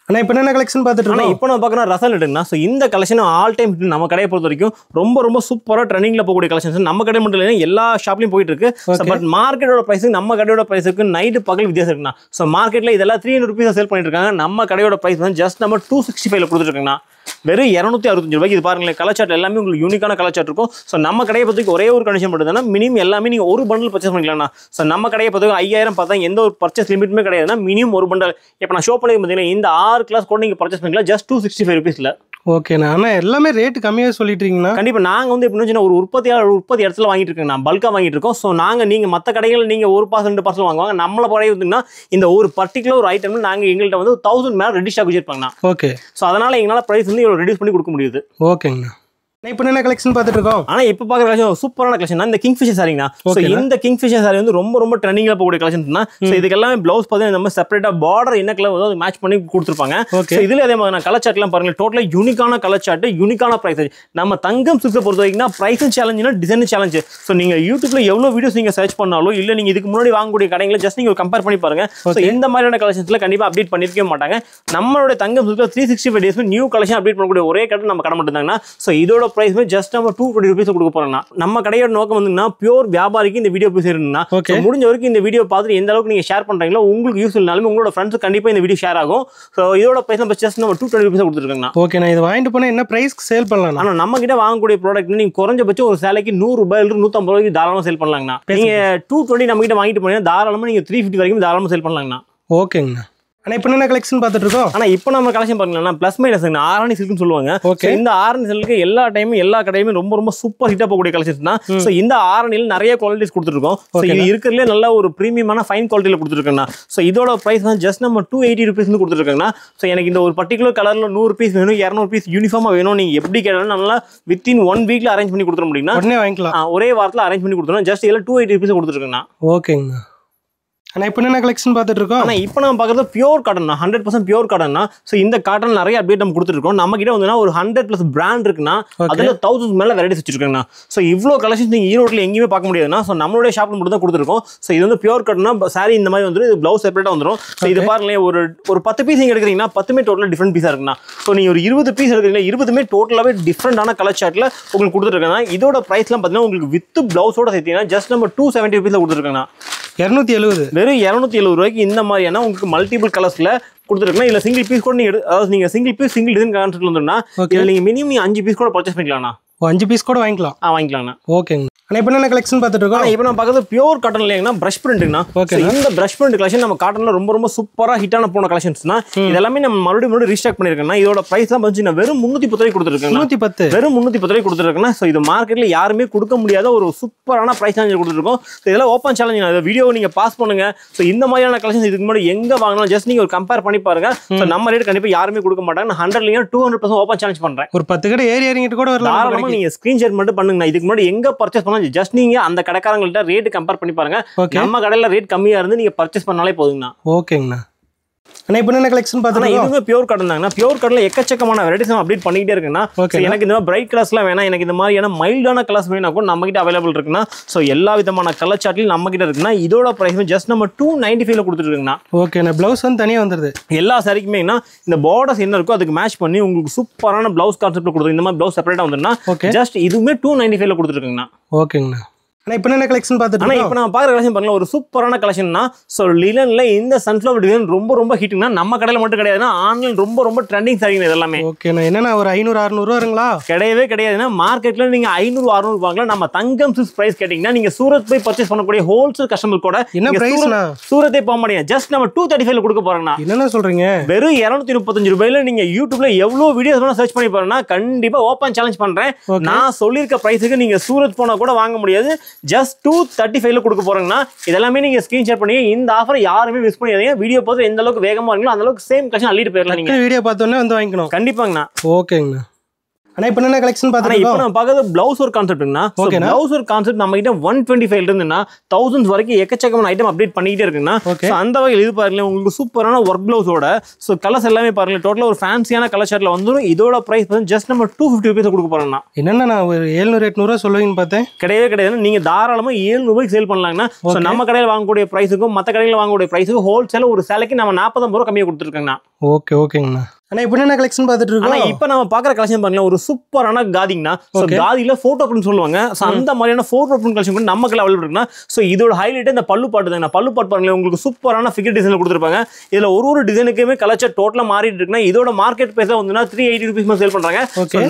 ஆனா இப்போ என்ன கலெக்ஷன் பார்த்துட்டு இருக்கோம்? இப்போ நம்ம பார்க்கணும் ரசல் எடுங்கண்ணா. ஸோ இந்த கலெக்ஷன் ஆல் டைம் நம்ம கடையை பொறுத்த வரைக்கும் ரொம்ப ரொம்ப சூப்பரா ட்ரெண்டிங்ல போகக்கூடிய கலெக்ஷன்ஸ் நம்ம கடை மட்டும் இல்லை எல்லா ஷாப்லயும் போயிட்டு இருக்கு. பட் மார்க்கெட்டோட பிரைஸுக்கு நம்ம கடையோட பிரைஸுக்கு நைட்டு பகல் வித்தியாசம் இருக்குண்ணா. ஸோ மார்க்கெட்ல இதெல்லாம் 300 rupees சேல் பண்ணிட்டு இருக்காங்க. நம்ம கடையோட பிரைஸ் வந்து ஜஸ்ட் நம்ம 265 கொடுத்துருக்காங்கண்ணா. வெறும் 265 ரூபாய்க்கு. இது பாருங்களேன், கலர் சார்ட் எல்லாமே உங்களுக்கு யூனிக்கான கலர் சார்ட் இருக்கும். ஸோ நம்ம கடையை பற்றி ஒரே ஒரு கண்டிஷன் மட்டும் தான். மினிமம் எல்லாமே நீங்கள் ஒரு பண்டல் பர்ச்சேஸ் பண்ணிக்கலாம்ண்ணா. ஸோ நம்ம கடையை பற்றி 5000 பார்த்தா எந்த ஒரு பர்ச்சேஸ் லிமிட்டுமே கிடையாதுன்னா மினிமம் ஒரு பண்டல். இப்போ நான் ஷோ பண்ணி பார்த்தீங்கன்னா இந்த 6 கிளாஸ் கூட நீங்கள் பர்ச்சேஸ் பண்ணிக்கலாம் ஜஸ்ட் 265 rupeesல. ஓகேண்ணா. ஆனால் எல்லாமே ரேட் கம்மியாக சொல்லிட்டு இருக்கீங்கன்னா கண்டிப்பாக நாங்கள் வந்து எப்படின்னு ஒரு உற்பத்தி இடத்துல வாங்கிட்டு இருக்கோம். நான் பல்காக வாங்கிட்டு இருக்கோம். ஸோ நீங்கள் மற்ற கடைகளில் நீங்கள் 1 பார்சல் 2 பார்சல் வாங்குவாங்க. நம்மளை பழைய பார்த்தீங்கன்னா இந்த ஒரு பர்டிகுலர் ஒரு ஐட்டம் நாங்கள் எங்கள்கிட்ட வந்து 1000 மேலே ரெடி ஸ்டாக் வச்சிருப்பாங்கண்ணா. ஓகே. ஸோ அதனால் எங்களால் ப்ரைஸ் வந்து இவ்வளோ ரெடியூஸ் பண்ணி கொடுக்க முடியுது. ஓகேங்கண்ணா. இப்போ என்ன கலெக்ஷன் பார்த்துட்டு இருக்கோம்? ஆனா இப்போ பார்க்குற கலெக்ஷன் சூப்பரான கலெக்ஷன் தான் இந்த கிங்ஃபிஷர் சாரிங்கண்ணா. ஸோ இந்த கிங்ஃபிஷர் சாரி வந்து ரொம்ப ரொம்ப ட்ரெண்டிங்ல போகக்கூடிய கலெக்ஷன் தான். ஸோ இதுக்கு எல்லாமே பிளவுஸ் பார்த்தீங்கன்னா நம்ம செப்பரேட்டா பார்டர் என்ன கலர் வந்து மேட்ச் பண்ணி கொடுத்துருப்பாங்க. ஸோ இதுல அதே மாதிரி கலர் சார்ட்லாம் பாருங்க, டோட்டலா யூனிக்கான கலர் சார்ட், யூனிக்கான பிரைஸ். நம்ம தங்கம் சில்க்ஸை பொறுத்த வரைக்கும் பிரைஸ் சேலஞ்சுனா டிசைன் சேலஞ்சு. ஸோ நீங்க யூடியூப்ல எவ்வளவு வீடியோஸ் நீங்க சர்ச் பண்ணாலும் இல்ல நீங்க இதுக்கு முன்னாடி வாங்கக்கூடிய கடைகளை ஜஸ்ட் நீங்க கம்பேர் பண்ணி பாருங்க. ஸோ இந்த மாதிரியான கலெக்ஷன்ஸ்ல கண்டிப்பா அப்டேட் பண்ணிருக்கவே மாட்டாங்க. நம்மளோட தங்கம் சில்க்ல 365 டேஸ் நியூ கலெக்ஷன் அப்டேட் பண்ணக்கூடிய ஒரே கடை நம்ம கடை மட்டும் தாங்கன்னா. ஸோ இதோட பிரைஸ் ஜஸ்ட் நம்ம 220 rupees கொடுக்க போறோம்னா நம்ம கடையோட நோக்கம் வந்து பியூர் வியாபாரிக்கு இந்த வீடியோ போய் சேரணும்னா முடிஞ்ச வரைக்கும் இந்த வீடியோ பார்த்துட்டு எந்த அளவுக்கு நீங்க ஷேர் பண்றீங்களோ உங்களுக்கு யூஸ் இல்லனாலும் உங்களோட ஃப்ரெண்ட்ஸ் கண்டிப்பா இந்த வீடியோ ஷேர் ஆகும். ஸோ இதோட பிரைஸ் நம்ம ஜஸ்ட் நம்ம 220 rupees கொடுத்துருக்காங்க. ஓகே, நான் இது வாங்கிட்டு போனா என்ன பிரைஸ்க்கு சேல் பண்ணலாம்? ஆனா நம்ம கிட்ட வாங்கக்கூடிய ப்ராடக்ட் நீங்க குறைஞ்சபட்சம் ஒரு சேலைக்கு 100 ரூபாயிலிருந்து 150 ரூபாய்க்கு தாராளமா சேல் பண்ணலாங்கண்ணா. நீங்க 220 நம்ம கிட்ட வாங்கிட்டு போனீங்கன்னா தாராளமா நீங்க 350 வரைக்கும் தாராளமா சேல் பண்ணலாங்கண்ணா. ஓகேங்கண்ணா. ஆனா இப்போ என்ன கலெக்ஷன் பார்த்துட்டு இருக்கோம்? ஆனா இப்போ நம்ம கலெக்ஷன் பாருங்கன்னா பிளஸ் மைனஸ் ஆரணி சில்க்னு சொல்லுவாங்க. இந்த ஆரணி சில்க்கு எல்லா டைமும் எல்லா கடையுமே ரொம்ப ரொம்ப சூப்பர் ஹிட்டா போகக்கூடிய கலெக்ஷன்ஸ் தான். ஸோ இந்த ஆரணியில் நிறைய குவாலிட்டிஸ் கொடுத்துருக்கோம். இது இருக்கிறதுலே நல்ல ஒரு பிரீமியமான ஃபைன் குவாலிட்டியில் கொடுத்துருக்கேன். ஸோ இதோட பிரைஸ் வந்து ஜஸ்ட் நம்ம 280 rupees கொடுத்துருக்காங்க. ஸோ எனக்கு இந்த ஒரு பர்டிகுலர் கலர்ல 100 பீஸ் வேணும், 200 பீஸ் யூனிஃபார்மா வேணும், நீங்க எப்படி கேட்டாலும் நம்மளால வித்தின் 1 வீக்ல அரேஞ்ச் பண்ணி கொடுத்துட முடியும்னா உடனே வாங்கிக்கலாம். ஒரே வாரத்தில் அரேஞ்ச் பண்ணி கொடுத்துருவோம். ஜஸ்ட் இதில் 280 rupees கொடுத்துருக்கேன். ஓகேங்கண்ணா. ஆனா இப்போ என்ன கலெக்ஷன் பார்த்துட்டு இருக்கோம்? ஆனா இப்போ நம்ம பார்க்கறது pure cotton, 100% pure cotton. So இந்த காட்டன் நிறைய அப்டேட் நம்ம கொடுத்துருக்கோம். நம்ம கிட்ட வந்து ஒரு 100+ பிராண்ட் இருக்குன்னா அதுல 1000 மேல வெரைட்டிஸ் வச்சிருக்காங்கண்ணா. ஸோ இவ்வளோ கலெக்ஷன்ஸ் நீங்க ஈரோட்ல எங்கேயுமே பார்க்க முடியாதுன்னா ஸோ நம்மளுடைய ஷாப்ல மட்டும் தான் கொடுத்துருக்கோம். ஸோ இது வந்து பியூர் காட்டன்னா சாரி இந்த மாதிரி வந்து பிளவுஸ் செப்பரேட்டா வந்துடும். ஸோ இது பாருங்களேன், ஒரு 10 பீஸ் நீங்க எடுக்கிறீங்கன்னா 10மே டோட்டலாக டிஃப்ரெண்ட் பீஸா இருக்குண்ணா. ஸோ நீங்க ஒரு 20 பீஸ் எடுக்கிறீங்கன்னா 20மே டோட்டலாவே டிஃப்ரெண்டான கலர் சார்ட்ல உங்களுக்கு கொடுத்துருக்காங்க. இதோட பிரைஸ்லாம் பார்த்தீங்கன்னா உங்களுக்கு வித் பிளவுஸோட சேர்த்தீங்கன்னா ஜஸ்ட் நம்ம 270 rupees கொடுத்துருக்காங்க. 270 வெறும் 270 ரூபாய்க்கு இந்த மாதிரியான உங்களுக்கு மல்டிபிள் கலர்ஸ்ல கொடுத்துருக்கலாம். இல்ல சிங்கிள் பீஸ் கூட நீங்க அதாவது நீங்க சிங்கிள் பீஸ் சிங்கிள் டிசைன் கான்செப்ட்ல வந்துன்னா இதுல நீங்க மினிமம் 5 பீஸ் கூட பர்ச்சேஸ் பண்ணிக்கலாம்ண்ணா. 5 பீஸ் கூட வாங்கிக்கலாம். வாங்கிக்கலாம்ண்ணா. ஓகேங்க. ஆனா இப்போ என்ன கலெக்ஷன் பார்த்துட்டு இருக்கோம்? இப்போ நம்ம பார்க்கறது பியூர் காட்டன் இல்லைங்கன்னா பிரஷ் பிரிண்ட்னா. இந்த பிரஷ் பிரிண்ட் கலெக்ஷன் நம்ம காட்டன்ல ரொம்ப ரொம்ப சூப்பரா ஹிட்டான போன கலெக்ஷன்ஸ்னா இதெல்லாமே நம்ம மறுபடியும் ரீஸ்டாக் பண்ணிருக்கோம். இதோட பிரைஸ் தான் வந்து வெறும் 310 ரூபாய் கொடுத்துருக்கேன். 310 வெறும் 310 ரூபாய் கொடுத்துருக்கேன். ஸோ இது மார்க்கெட்ல யாருமே கொடுக்க முடியாத ஒரு சூப்பரான பிரைஸ் சேலஞ்ச் கொடுத்துருக்கோம். இதெல்லாம் ஓப்பன் சேலஞ்ச். இந்த வீடியோ நீங்க பாஸ் பண்ணுங்க. ஸோ இந்த மாதிரியான கலெக்ஷன் இதுக்கு முன்னாடி எங்க வாங்கினாலும் ஜஸ்ட் நீங்க ஒரு கம்பேர் பண்ணி பாருங்க. ஸோ நம்ம ரேட் கண்டிப்பா யாருமே கொடுக்க மாட்டாங்க. நான் 100 200% ஓப்பன் சேலஞ்ச் பண்றேன். ஒரு 10 கடை ஏறி இறங்கிட்டு கூட வரலாம். தாராளமா நீங்க ஸ்கிரீன்ஷாட் மட்டும் பண்ணுங்க. இதுக்கு முன்னாடி எங்க பர்ச்சேஸ் பண்ணலாம் ஜஸ்ட் நீங்க அந்த கடைக்காரங்கள்ட்ட ரேட் கம்பேர் பண்ணி பாருங்க. நம்ம கடையில ரேட் கம்மியா இருந்து நீங்க பர்ச்சேஸ் பண்ணாலே போதுங்கண்ணா. ஓகேங்கண்ணா. ஆனா இப்போ என்ன கலெக்ஷன் பார்த்தா இதுவுமே பியூர் காட்டன் தாங்கண்ணா. பியூர் காட்டன்ல எக்கச்சக்கமான வெரைட்டிஸ் அப்டேட் பண்ணிக்கிட்டே இருக்குன்னா எனக்கு இந்த பிரைட் கலர்ஸ்லாம் வேணாம், எனக்கு இந்த மாதிரியான மைல்டான கலர்ஸ் வேணா கூட நம்ம கிட்ட அவைலபிள் இருக்குன்னா. ஸோ எல்லா விதமான கலர் சார்ட்லையும் நம்ம கிட்ட இருக்குன்னா இதோட பிரைஸ் ஜஸ்ட் நம்ம 295 கொடுத்துருக்குங்கண்ணா. ஓகேண்ணா. பிளவுஸ் வந்து தனியாக வந்துருது. எல்லா சாரிக்குமே இந்த பார்டர்ஸ் என்ன இருக்கோ அதுக்கு மேட்ச் பண்ணி உங்களுக்கு சூப்பரான பிளவுஸ் கான்செப்ட்ல கொடுத்துருக்கு. இந்த மாதிரி பிளவுஸ் செப்பரேட்டா வந்துருன்னா ஜஸ்ட் இதுவுமே 295 கொடுத்துருக்குங்கண்ணா. ஓகேங்கண்ணா. ஆனா இப்போ என்ன கலெக்ஷன் பார்த்துட்டு ஆனா இப்போ நான் பார்க்குற கலெக்ஷன் பாருங்க, ஒரு சூப்பரான கலெக்ஷன்னா. ஸோ லிலன்ல இந்த சன்ஃப்ளவர் டிசைன் ரொம்ப ரொம்ப ஹிட்டுங்கன்னா நம்ம கடையில் மட்டும் கிடையாதுன்னா ஆன்லைன் ரொம்ப ரொம்ப ட்ரெண்டிங் சாரிங்க இதெல்லாமே. ஓகேண்ணா. என்னன்னா ஒரு 500-600 வருங்களா? கிடையவே கிடையாதுன்னா மார்க்கெட்ல நீங்க 500-600 வாங்கலாம். நம்ம தங்கம் சில்க்ஸ் பிரைஸ் கேட்டீங்கன்னா நீங்க சூரத் போய் பர்ச்சேஸ் பண்ணக்கூடிய ஹோல்சேல் கஸ்டமர் கூட என்ன பிரைஸ்னா சூரத்தே போக மாட்டீங்க. ஜஸ்ட் நம்ம 235 கொடுக்க போறோம்னா. என்னென்ன சொல்றீங்க? வெறும் 235 ரூபாயில நீங்க யூடியூப்ல எவ்வளவு வீடியோஸ் வேணா சர்ச் பண்ணி பாருங்கன்னா கண்டிப்பா ஓப்பன் சேலஞ்ச் பண்றேன். நான் சொல்லியிருக்க பிரைஸுக்கு நீங்க சூரத் போனா கூட வாங்க முடியாது. ஜஸ்ட் 235 கொடுக்க போறீங்கன்னா இதெல்லாமே நீங்க ஸ்கிரீன்ஷாட் பண்ணி இந்த ஆஃபர் யாருமே மிஸ் பண்ணிடாதீங்க. வீடியோ பார்த்து எந்த அளவுக்கு வேகமா இருக்கீங்களோ அந்த அளவுக்கு சேம் கலெக்ஷன் அள்ளிட்டு போயிடலாம். நீங்க வீடியோ பார்த்தோன்னே வந்து வாங்கிக்கணும். கண்டிப்பாங்கண்ணா. ஓகேங்கண்ணா. ஆனா இப்போ என்ன கலெக்ஷன் பார்த்தா இப்போ நம்ம பார்க்கறது பிளவுஸ் ஒரு கான்செப்ட்னா. பிளவுஸ் ஒரு கான்செப்ட் நம்ம கிட்ட 125 இருந்துன்னா 1000 வரைக்கும் எக்கச்சக்கமான ஐட்டம் அப்டேட் பண்ணிக்கிட்டே இருக்குன்னா அந்த வகையில் இது பாருங்களேன் உங்களுக்கு சூப்பரான ஒர்க் பிளவுஸோட ஸோ கலர்ஸ் எல்லாமே பாருங்க டோட்டலாக ஒரு ஃபேன்சியான கலர் ஷர்ட்ல வந்துடும். இதோட பிரைஸ் வந்து ஜஸ்ட் நம்ம 250 rupees கொடுக்க போறோம்னா. என்னன்னா நான் ஒரு 700-800 சொல்லுவீங்கன்னு பார்த்தேன். கிடையவே கிடையாது. நீங்க தாராளமா 700 ரூபாய்க்கு சேல் பண்ணலாங்கன்னா ஸோ நம்ம கடையில் வாங்கக்கூடிய பிரைஸுக்கும் மற்ற கடையில் வாங்கக்கூடிய பிரைஸுக்கும் ஹோல்சேல ஒரு சேலைக்கு நம்ம 40 ரூபா கம்மியாக கொடுத்துருக்காங்கண்ணா. ஓகேங்கண்ணா. ஆனா இப்போ என்ன கலெக்ஷன் பார்த்துட்டு இருக்கோம்? இப்போ நம்ம பார்க்குற கலெக்ஷன் பாருங்க ஒரு சூப்பரான காதிங்கண்ணா. ஸோ காதியில போட்டோ பிரிண்ட் சொல்லுவாங்க. ஸோ அந்த மாதிரியான போட்டோ பிரிண்ட் கலெக்ஷன் கூட நம்ம அவைலபிள் இருக்குன்னா. ஸோ இதோட ஹைலைட் இந்த பல்லு பாட்டு தாங்க. பல்லு பாட்டு பாருங்களேன் உங்களுக்கு சூப்பரான ஃபிகர் டிசைன் கொடுத்துருப்பாங்க. இதுல ஒரு டிசைனுக்குமே கலர் டோட்டலா மாறிட்டு இருக்குன்னா இதோட மார்க்கெட் பிரைஸ் வந்து 380 rupees சேல் பண்றாங்க.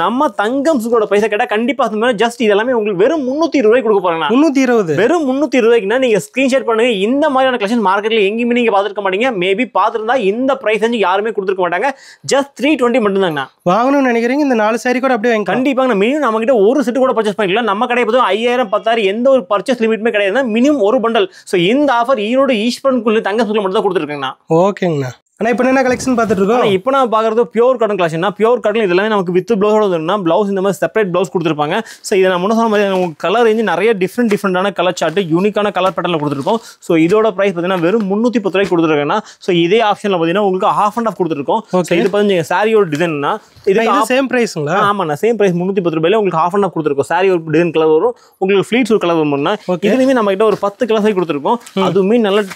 நம்ம தங்கம் சில்கோட பைசா கேட்டா கண்டிப்பா ஜஸ்ட் இதெல்லாமே உங்களுக்கு வெறும் 320 ரூபாய் கொடுக்க போறாங்க. 320 வெறும் 320 ரூபாய்க்குன்னா நீங்க ஸ்கிரீன்ஷாட் பண்ணுங்க. இந்த மாதிரியான கலெக்ஷன் மார்க்கெட்ல எங்கேயுமே நீங்க பார்த்துருக்க மாட்டீங்க. மேபி பார்த்துருந்தா இந்த பிரைஸ் யாருமே கொடுத்துருக்க மாட்டாங்க. ஜஸ்ட் 320 மட்டும்தாங்கண்ணா. வாங்கணும்னு நினைக்கிறீங்க இந்த 4 சாரி கூட அப்படியே வாங்க. கண்டிப்பாங்க. மினிமம் நம்ம கிட்ட ஒரு செட் கூட பர்ச்சேஸ் பண்ணிக்கலாம். நம்ம கடை பொறுத்த 5000 10,000 எந்த ஒரு பர்ச்சேஸ் லிமிட்டுமே கிடையாது. மினிமம் ஒரு பண்டல். ஸோ இந்த ஆஃபர் ஈரோடு ஈஸ்வரனுக்குள்ள தங்க சில்க்ல மட்டும் தான் கொடுத்துருக்காங்கண்ணா. ஓகேங்கண்ணா. ஆனா இப்போ என்ன கலெக்ஷன் பார்த்துட்டு இருக்கோம்? இப்போ நான் பார்க்குறது pure cotton collection. Pure cotton இதெல்லாமே நமக்கு வித் ப்ளவுஸோட வந்துருன்னா ப்ளவுஸ் இந்த மாதிரி செப்பரேட் ப்ளவுஸ் கொடுத்துருப்பாங்க. ஸோ இதை நான் முன்ன சொன்ன மாதிரி உங்களுக்கு கலர் ரேஞ்சு நிறைய டிஃப்ரெண்டான கலர் சார்ட் யூனிக்கான கலர் பேட்டர்ல கொடுத்துருக்கோம். ஸோ இதோட பிரைஸ் பார்த்தீங்கன்னா வெறும் 310 ரூபாய்க்கு கொடுத்துருக்கேன்னா ஸோ இதே ஆப்ஷனில் பார்த்தீங்கன்னா உங்களுக்கு ஹாஃப் அண்ட் ஆஃப் கொடுத்துருக்கோம். இது பார்த்தீங்கன்னா சாரியோட டிசைன்னா இது சேம் பிரைஸ்ங்களா? ஆமாண்ணா சேம் பிரைஸ் 310 ரூபாயில உங்களுக்கு ஹாஃப் அண்ட் ஆஃப் கொடுத்துருக்கோம். சாரி ஒரு டிசைன் கலர் வரும், உங்களுக்கு ஃப்ளீட்ஸ் ஒரு கலர் வரும்னா இதுலையுமே நம்ம கிட்ட ஒரு 10 கலர்ஸ் கொடுத்துருக்கோம். அதுவுமே நல்ல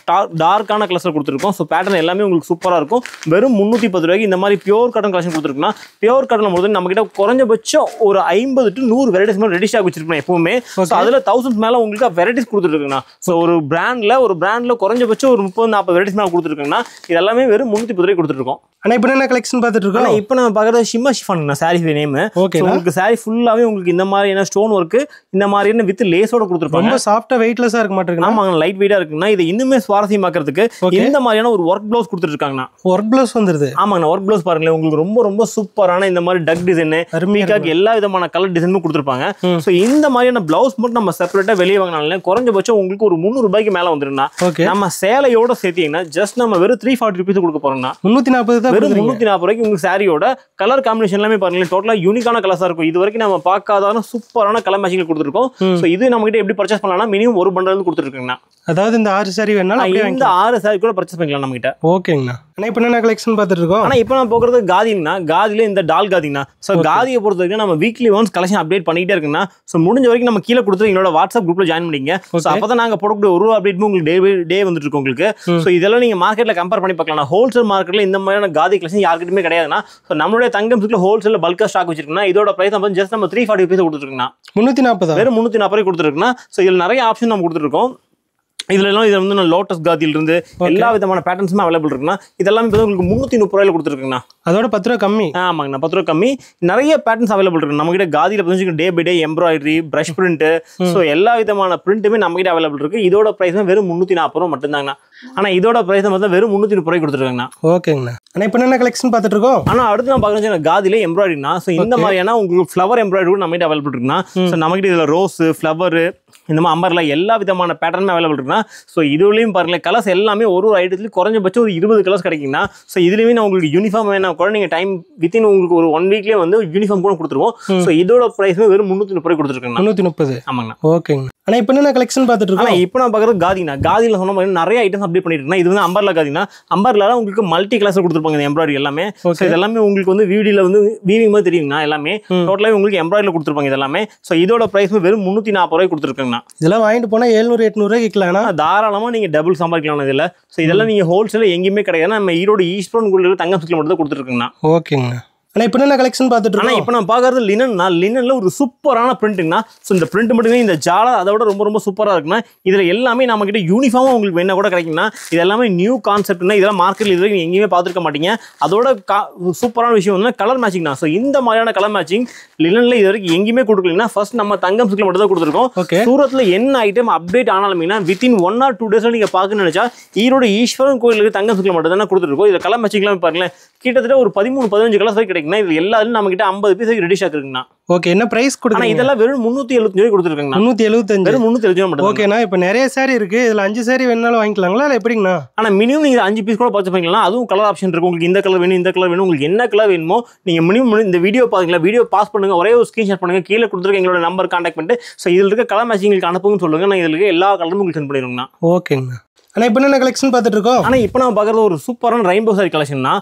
டார்க்கான கலர்ஸ் கொடுத்துருக்கோம். ஸோ பேட்டர்ன் எல்லாமே உங்களுக்கு சூப்பராக இருக்கும். வெறும் 310 ரூபாய்க்கு இந்த மாதிரி பியூர் காட்டன் கலெக்ஷன் கொடுத்துருக்குன்னா பியூர் காட்டன் போது நம்ம கிட்ட குறைஞ்சபட்சம் ஒரு 50 to 100 வெரைட்டிஸ் மேலே ரெடி ஸ்டாக் வச்சிருப்போம் எப்பவுமே. ஸோ அதில் 1000 மேலே உங்களுக்கு வெரைட்டிஸ் கொடுத்துருக்குண்ணா. ஸோ ஒரு பிராண்ட்ல குறைஞ்சபட்சம் ஒரு 30-40 வெரைட்டிஸ் மேலே கொடுத்துருக்குன்னா இது எல்லாமே வெறும் 310 ரூபாய்க்கு கொடுத்துருக்கோம். ஆனா இப்போ என்ன கலெக்ஷன் பார்த்துட்டு இருக்கோம்? இப்போ நம்ம பார்க்குறது ஷிம்மா ஷிஃபான் சாரி நேம். உங்களுக்கு சாரி ஃபுல்லாவே உங்களுக்கு இந்த மாதிரியான ஸ்டோன் ஒர்க் இந்த மாதிரியான வித் லேஸோட கொடுத்துருப்பாங்க. ரொம்ப சாஃப்டா வெயிட்லெஸ்ஸா இருக்க மாட்டேங்குது. ஆமாங்க லைட் வெயிட்டா இருக்குன்னா இது இன்னுமே சுவாரஸ்யமாக்கிறதுக்கு இந்த மாதிரியான ஒரு ஒர்க் ப்ளவுஸ் கொடுத்துருக்காங்கண்ணா. ஒர்க் ப்ளவுஸ் வந்துருது. ஆமாங்கண்ணா ஒர்க் ப்ளவுஸ் பாருங்களேன் உங்களுக்கு ரொம்ப ரொம்ப சூப்பரான இந்த மாதிரி டக் டிசைன் அருமையாக எல்லா விதமான கலர் டிசைனும் கொடுத்துருப்பாங்க. ஸோ இந்த மாதிரியான பிளவுஸ் மட்டும் நம்ம செப்பரேட்டா வெளியே வாங்கினாலே குறைஞ்சபட்சம் உங்களுக்கு ஒரு 300 ரூபாய்க்கு மேல வந்துருந்தா நம்ம சேலையோட சேர்த்தீங்கன்னா ஜஸ்ட் நம்ம வெறும் 340 ரூபீஸ் கொடுக்க போறோம்னா 340 தான். வெறும் 340 ரூபாய்க்கு உங்களுக்கு சாரியோட கலர் காம்பினேஷன் எல்லாமே பாருங்களேன் டோட்டலா யூனிக்கான கலர்ஸா இருக்கும். இது வரைக்கும் நம்ம பார்க்காத சூப்பரான கலர் மேட்சிங் கொடுத்துருக்கோம். ஸோ இது நம்ம கிட்ட எப்படி பர்ச்சேஸ் பண்ணலாம் மினிமம் ஒரு பண்டல் கொடுத்துருக்குங்கண்ணா. அதாவது இந்த 6 சாரி வேணாலும் இந்த 6 சாரி கூட பர்ச்சேஸ் பண்ணிக்கலாம் நம்ம கிட்ட. ஓகேங்கண்ணா. ஆனா இப்போ என்ன கலெக்ஷன் பார்த்துட்டு இருக்கோம்? ஆனா இப்போ நான் போகிறது காதிங்கண்ணா. காதில இந்த டால் காதிங்கண்ணா. ஸோ காதியை பொறுத்த வரைக்கும் நம்ம வீக்லி ஒன்ஸ் கலெக்ஷன் அப்டேட் பண்ணிட்டே இருக்குன்னா ஸோ முடிஞ்ச வரைக்கும் நம்ம கீழே கொடுத்து எங்களோட வாட்ஸ்அப் குரூப்ல ஜாயின் பண்ணிங்க. ஸோ அப்பதான் நாங்க போடக்கூடிய ஒரு அப்டேட் உங்களுக்கு டே வந்துட்டு இருக்கோம் உங்களுக்கு. ஸோ இதெல்லாம் நீங்க மார்க்கெட்ல கம்பேர் பண்ணி பார்க்கலாம். ஹோல்சேல் மார்க்கெட்ல இந்த மாதிரியான காதி கலெக்ஷன் யாருக்கிட்டுமே கிடையாதுன்னா. ஸோ நம்மளுடைய தங்கம் சில்க்ல ஹோல்சேல் பல்கா ஸ்டாக் வச்சிருக்கோம்னா இதோட பிரைஸ் நம்ம ஜஸ்ட் நம்ம 340 ரூபீஸ் கொடுத்துருக்கோம்னா 340 வெறும் 340 கொடுத்துருக்குன்னா. ஸோ இதில் நிறைய ஆப்ஷன் நம்ம கொடுத்துருக்கோம். இதுல எல்லாம் இது வந்து லோட்டஸ் காதியில இருந்து எல்லா விதமான பேட்டர்ன்ஸுமே அவைலபிள் இருக்குன்னா இதெல்லாம் உங்களுக்கு 330 ரூபாயில கொடுத்துருக்குங்கண்ணா. அதோட 10 ரூபா கம்மி. ஆமாங்கண்ணா 10 ரூபா கம்மி. நிறைய பேட்டர்ன்ஸ் அவைலபிள் இருக்கு நம்ம கிட்ட. காதியில பார்த்தீங்கன்னா day by day embroidery brush print so எல்லா விதமான பிரிண்ட்டுமே நம்ம கிட்ட அவைலபிள் இருக்கு. இதோட பிரைஸ் வெறும் 340 ரூபா மட்டும்தாங்கண்ணா. ஆனா இதோட பிரைஸ் மட்டும் வெறும் 330 ரூபாய் கொடுத்துருக்காங்கண்ணா. ஓகேங்கண்ணா. ஆனா இப்போ என்ன கலெக்ஷன் பார்த்துட்டு இருக்கோம்? ஆனா அடுத்து நான் பார்க்குறேன் காதியில எம்ப்ராய்டரினா. ஸோ இந்த மாதிரியான உங்களுக்கு ஃப்ளவர் எம்ப்ராய்டரி கூட நம்ம கிட்ட அவைலபிள் இருக்குன்னா. ஸோ நம்ம கிட்ட இதுல ரோஸ் ஃப்ளவர் இந்த மாதிரி அம்பர்ல எல்லா விதமான பேட்டர்னுமே அவைலபிள் இருக்குன்னா. ஸோ இதுலயும் பாருங்களேன் கலர்ஸ் எல்லாமே ஒரு ஐட்டத்துலயும் குறைஞ்சபட்சம் ஒரு 20 கலர்ஸ் கிடைக்குங்கன்னா. ஸோ இதுலயுமே நான் உங்களுக்கு யூனிஃபார்ம் வேணா கூட நீங்க டைம் வித்தின் உங்களுக்கு ஒரு 1 வீக்லயே வந்து யூனிஃபார்ம் கூட கொடுத்துருவோம். ஸோ இதோட பிரைஸ் வெறும் 330 ரூபாய் கொடுத்துருக்கேன். 330. ஆமாங்கண்ணா. ஓகேங்க. ஆனா இப்போ என்ன கலெக்ஷன் பார்த்துட்டு இருக்கோம்? இப்போ நான் பார்க்குறது காதினா. காதியில சொன்ன மாதிரி நிறைய ஐட்டம்ஸ் அப்டேட் பண்ணிட்டு இருக்கேன். இது வந்து அம்பர்லா காதினா. அம்பர்லால உங்களுக்கு மல்டி கிளாஸ் கொடுத்துருப்பாங்க எம்ப்ராய்டரி எல்லாமே. ஸோ இது எல்லாமே உங்களுக்கு வந்து வீடியோல வந்து வீவிங் மாதிரி தெரியுங்கண்ணா. எல்லாமே டோட்டலாக உங்களுக்கு எம்ப்ராய்டரி கொடுத்துருப்பாங்க இது எல்லாமே. ஸோ இதோட பிரைஸ் வெறும் 340 ரூபாய் கொடுத்துருக்கேங்கண்ணா. இதெல்லாம் வாங்கிட்டு போனா 700-800 ரூபாய்க்கு விற்கலாம்னா தாராளமா நீங்க டபுள் சம்பாதிக்கலாம் இதுல. ஸோ இதெல்லாம் நீங்க ஹோல்சேல எங்கேயுமே கிடையாது. நம்ம ஈரோடு ஈஸ்ட்ரோன் தங்கம் சில்க்ல மட்டும் தான் கொடுத்துருக்குங்கண்ணா. ஓகேங்க. ஆனா இப்போ என்ன கலெக்ஷன் பார்த்துட்டு இருக்கோம்? இப்போ நான் பார்க்கறது லினன்னா. லினன்ல ஒரு சூப்பரான பிரிண்ட்ங்கண்ணா. ஸோ இந்த பிரிண்ட் மட்டுமே இந்த ஜாலா அதோட ரொம்ப ரொம்ப சூப்பராக இருக்குன்னா. இதுல எல்லாமே நம்ம கிட்ட யூனிஃபார்மா உங்களுக்கு என்ன கூட கிடைக்கும்னா. இது எல்லாமே நியூ கான்செப்ட்னா. இதெல்லாம் மார்க்கெட்ல இது வரைக்கும் எங்கேயுமே பார்த்துருக்க மாட்டீங்க. அதோட சூப்பரான விஷயம் வந்து கலர் மேட்சிங்னா. ஸோ இந்த மாதிரியான கலர் மேட்சிங் லினன்ல இது வரைக்கும் எங்கேயுமே கொடுக்கலன்னா. ஃபர்ஸ்ட் நம்ம தங்கம் சில்க்ல மட்டும் தான் கொடுத்துருக்கோம். சூரத்ல என்ன ஐட்டம் அப்டேட் ஆனாலுமே வித்தின் 1 or 2 டேஸ்ல நீங்க பார்க்கணும்னு நினைச்சா ஈரோடு ஈஸ்வரன் கோயிலுக்கு தங்கம் சில்க்ல மட்டும் தான் கொடுத்துருக்கோம். இது கலர் மேட்சிங்லாம் பாருங்களேன் கிட்டத்தட்ட ஒரு 13-15 கலர்ஸ் வரைக்கும் கிடைக்குன்னா. இது எல்லாரும் நம்ம கிட்ட 50 பீஸ் ரெடி ஸ்டாக் இருக்குங்கண்ணா. ஓகே. என்ன பிரைஸ் கொடுக்குறீங்க? இதெல்லாம் வெறும் 375 ரூபாய் கொடுத்துருக்காங்க. 375 வெறும் 375 மட்டும். ஓகேண்ணா. இப்போ நிறைய சாரி இருக்கு. இதுல 5 சாரி வேணாலும் வாங்கிக்கலாங்களா இல்ல எப்படிங்கண்ணா? ஆனா மினிமம் நீங்க 5 பீஸ் கூட பர்ச்சேஸ் பண்ணிக்கலாம். அதுவும் கலர் ஆப்ஷன் இருக்கு. உங்களுக்கு இந்த கலர் வேணும் இந்த கலர் வேணும் உங்களுக்கு என்ன கலர் வேணுமோ நீங்க மினிமம் இந்த வீடியோ பாருங்களா. வீடியோ பாஸ் பண்ணுங்க. ஒரே ஒரு ஸ்கிரீன்ஷாட் பண்ணுங்க. கீழே கொடுத்துருக்க எங்களோட நம்பர் கான்டாக்ட் பண்ணிட்டு ஸோ இதுல இருக்க கலர் மேட்சிங் உங்களுக்கு அனுப்புங்கன்னு சொல்லுங்க. நான் இதுல இருக்க எல்லா கலரும் உங்களுக்கு சென்ட் பண்ணிடுங்கண்ணா. ஓகேங்கண்ணா. ஆனா இப்போ என்ன கலெக்ஷன் பார்த்துட்டு இருக்கோம்? ஆனா இப்போ நான் பார்க்கறது ஒரு சூப்பரான ரெயின்போ சாரி கலெக்ஷன்னா.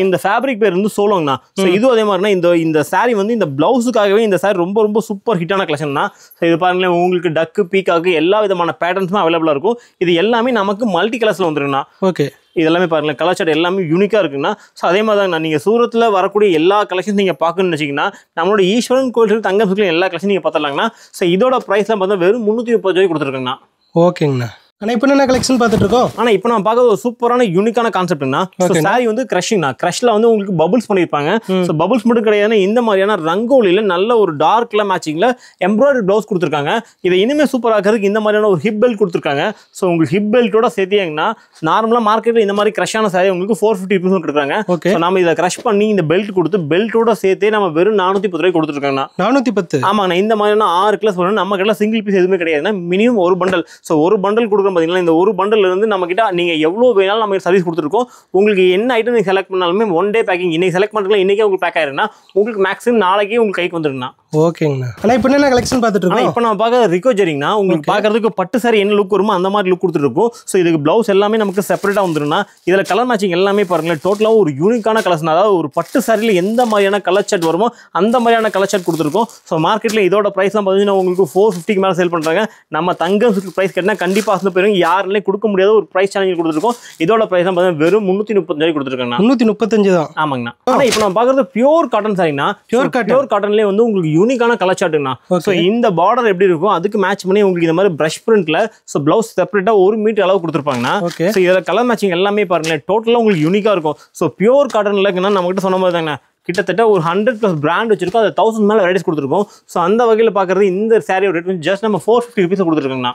இந்த ஃபேப்ரிக் பேர் வந்து சோலோங்கண்ணா. ஸோ இதுவும் அதே மாதிரினா இந்த சாரி வந்து இந்த பிளவுஸுக்காகவே இந்த சாரி ரொம்ப ரொம்ப சூப்பர் ஹிட்டான கலெக்ஷன் தான். ஸோ இது பாருங்களேன் உங்களுக்கு டக்கு பீக்காக்கு எல்லா விதமான பேட்டர்ன்ஸுமே அவைலபிளா இருக்கும். இது எல்லாமே நமக்கு மல்டி கலர்ஸ்ல வந்துருங்கண்ணா. ஓகே. இதெல்லாமே பாருங்களேன் கலர் சார்ட் எல்லாமே யூனிக்கா இருக்குன்னா. ஸோ அதே மாதிரி தான் நீங்க சூரத்தில் வரக்கூடிய எல்லா கலெக்ஷன்ஸ் நீங்க பார்க்கணும்னு வச்சிங்கன்னா நம்மளோட ஈஸ்வரன் கோயில் தங்கம் சில்க்ல எல்லா கலெக்ஷன் நீங்க பார்த்துலாங்கண்ணா. ஸோ இதோட பிரைஸ்லாம் பார்த்தா வெறும் 330 ரூபாய் கொடுத்துருக்குங்கண்ணா. ஓகேங்கண்ணா. ஆனா இப்போ என்ன கலெக்ஷன் பார்த்துட்டு இருக்கோம்? ஆனா இப்போ நான் பார்க்க ஒரு சூப்பரான யூனிக்கான கான்செப்ட்னா. சாரி வந்து கிரஷிங்னா. கிரஷ்ல வந்து உங்களுக்கு பபிள்ஸ் பண்ணிருப்பாங்க. ஸோ பபிள்ஸ் மட்டும் கிடையாது. இந்த மாதிரியான ரங்கோலியில நல்ல ஒரு டார்க்ல மேட்சிங்ல எம்ப்ராய்டரி பிளவுஸ் கொடுத்துருக்காங்க. இதை இனிமே சூப்பர் ஆக்கிறதுக்கு இந்த மாதிரியான ஒரு ஹிப் பெல்ட் கொடுத்துருக்காங்க. ஸோ உங்களுக்கு ஹிப் பெல்ட்டோட சேர்த்தீங்கன்னா நார்மலா மார்க்கெட்ல இந்த மாதிரி கிரஷான சாரி உங்களுக்கு 450 ரூபீஸ் கொடுக்குறாங்க. நம்ம இதை கிரஷ் பண்ணி இந்த பெல்ட் கொடுத்து பெல்ட்டோட சேர்த்தே நம்ம வெறும் 410 ரூபாய் கொடுத்துருக்காங்க. 410. ஆமாண்ணா. இந்த மாதிரியான 6 கிளாஸ் வரும். நம்ம கிட்ட சிங்கிள் பீஸ் எதுவுமே கிடையாதுன்னா மினிமம் ஒரு பண்டல். ஸோ ஒரு பண்டல் கொடுக்குற கொடுக்குறோம் பார்த்தீங்கன்னா, இந்த ஒரு பண்டல்ல இருந்து நம்ம கிட்ட நீங்க எவ்வளோ வேணாலும் நம்ம சர்வீஸ் கொடுத்துருக்கோம். உங்களுக்கு என்ன ஐட்டம் நீங்க செலக்ட் பண்ணாலுமே ஒன் டே பேக்கிங். இன்னைக்கு செலக்ட் பண்ணுறதுல இன்னைக்கே உங்களுக்கு பேக் ஆயிருன்னா உங்களுக்கு மேக்ஸிமம் நாளைக்கே உங்களுக்கு கைக்கு வந்துருங்கண்ணா. ஓகேங்கண்ணா. ஆனால் இப்போ என்ன கலெக்ஷன் பார்த்துட்டு இருக்கோம்? இப்போ நம்ம பார்க்க ரிகோ ஜெரிங்னா உங்களுக்கு பார்க்கறதுக்கு பட்டு சாரி என்ன லுக் வருமோ அந்த மாதிரி லுக் கொடுத்துருக்கும். ஸோ இதுக்கு பிளவுஸ் எல்லாமே நமக்கு செப்பரேட்டாக வந்துருன்னா இதில் கலர் மேட்சிங் எல்லாமே பாருங்களேன் டோட்டலாக ஒரு யூனிக்கான கலர்ஸ். அதாவது ஒரு பட்டு சாரியில் எந்த மாதிரியான கலர் ஷர்ட் வருமோ அந்த மாதிரியான கலர் ஷர்ட் கொடுத்துருக்கோம். ஸோ மார்க்கெட்டில் இதோட ப்ரைஸ்லாம் பார்த்தீங்கன்னா உங்களுக்கு 450 மேலே சேல் பண்ணுறாங்க. நம்ம தங்கம் ப்ரைஸ் கேட்டினா கண்டிப்பாக அசந்து போயிருங்க. யாருமே கொடுக்க முடியாத ஒரு ப்ரைஸ் சேலஞ்ச் கொடுத்துருக்கோம். இதோட ப்ரைஸ்லாம் பார்த்தீங்கன்னா வெறும் 335 கொடுத்துருக்காங்க. 335 தான். ஆமாங்கண்ணா. ஆனால் இப்போ நம்ம பார்க்குறது பியூர் காட்டன் சாரிங்கண்ணா. பியூர் காட்டன்லேயே வந்து உங்களுக்கு யூனிக்கான கலர் ஷர்ட்டுங்கண்ணா. ஸோ இந்த பார்டர் எப்படி இருக்கும் அதுக்கு மேட்ச் பண்ணி உங்களுக்கு இந்த மாதிரி பிரஷ் பிரிண்ட்ல ஸோ பிளவுஸ் செப்பரேட்டாக 1 மீட்டர் அளவு கொடுத்துருப்பாங்கண்ணா. ஸோ இதில் கலர் மேட்சிங் எல்லாமே பாருங்களேன் டோட்டலாக உங்களுக்கு யூனிக்காக இருக்கும். ஸோ பியூர் காட்டன்ல இருக்குன்னா நம்ம கிட்ட சொன்ன மாதிரி தாங்கண்ணா கிட்டத்தட்ட ஒரு 100+ பிராண்ட் வச்சிருக்கோம். அது 1000 மேலே வெரைட்டிஸ் கொடுத்துருக்கோம். ஸோ அந்த வகையில் பார்க்குறது இந்த சாரியோட ரேட் வந்து ஜஸ்ட் நம்ம 450 ருபீஸ் கொடுத்துருக்கோங்கண்ணா.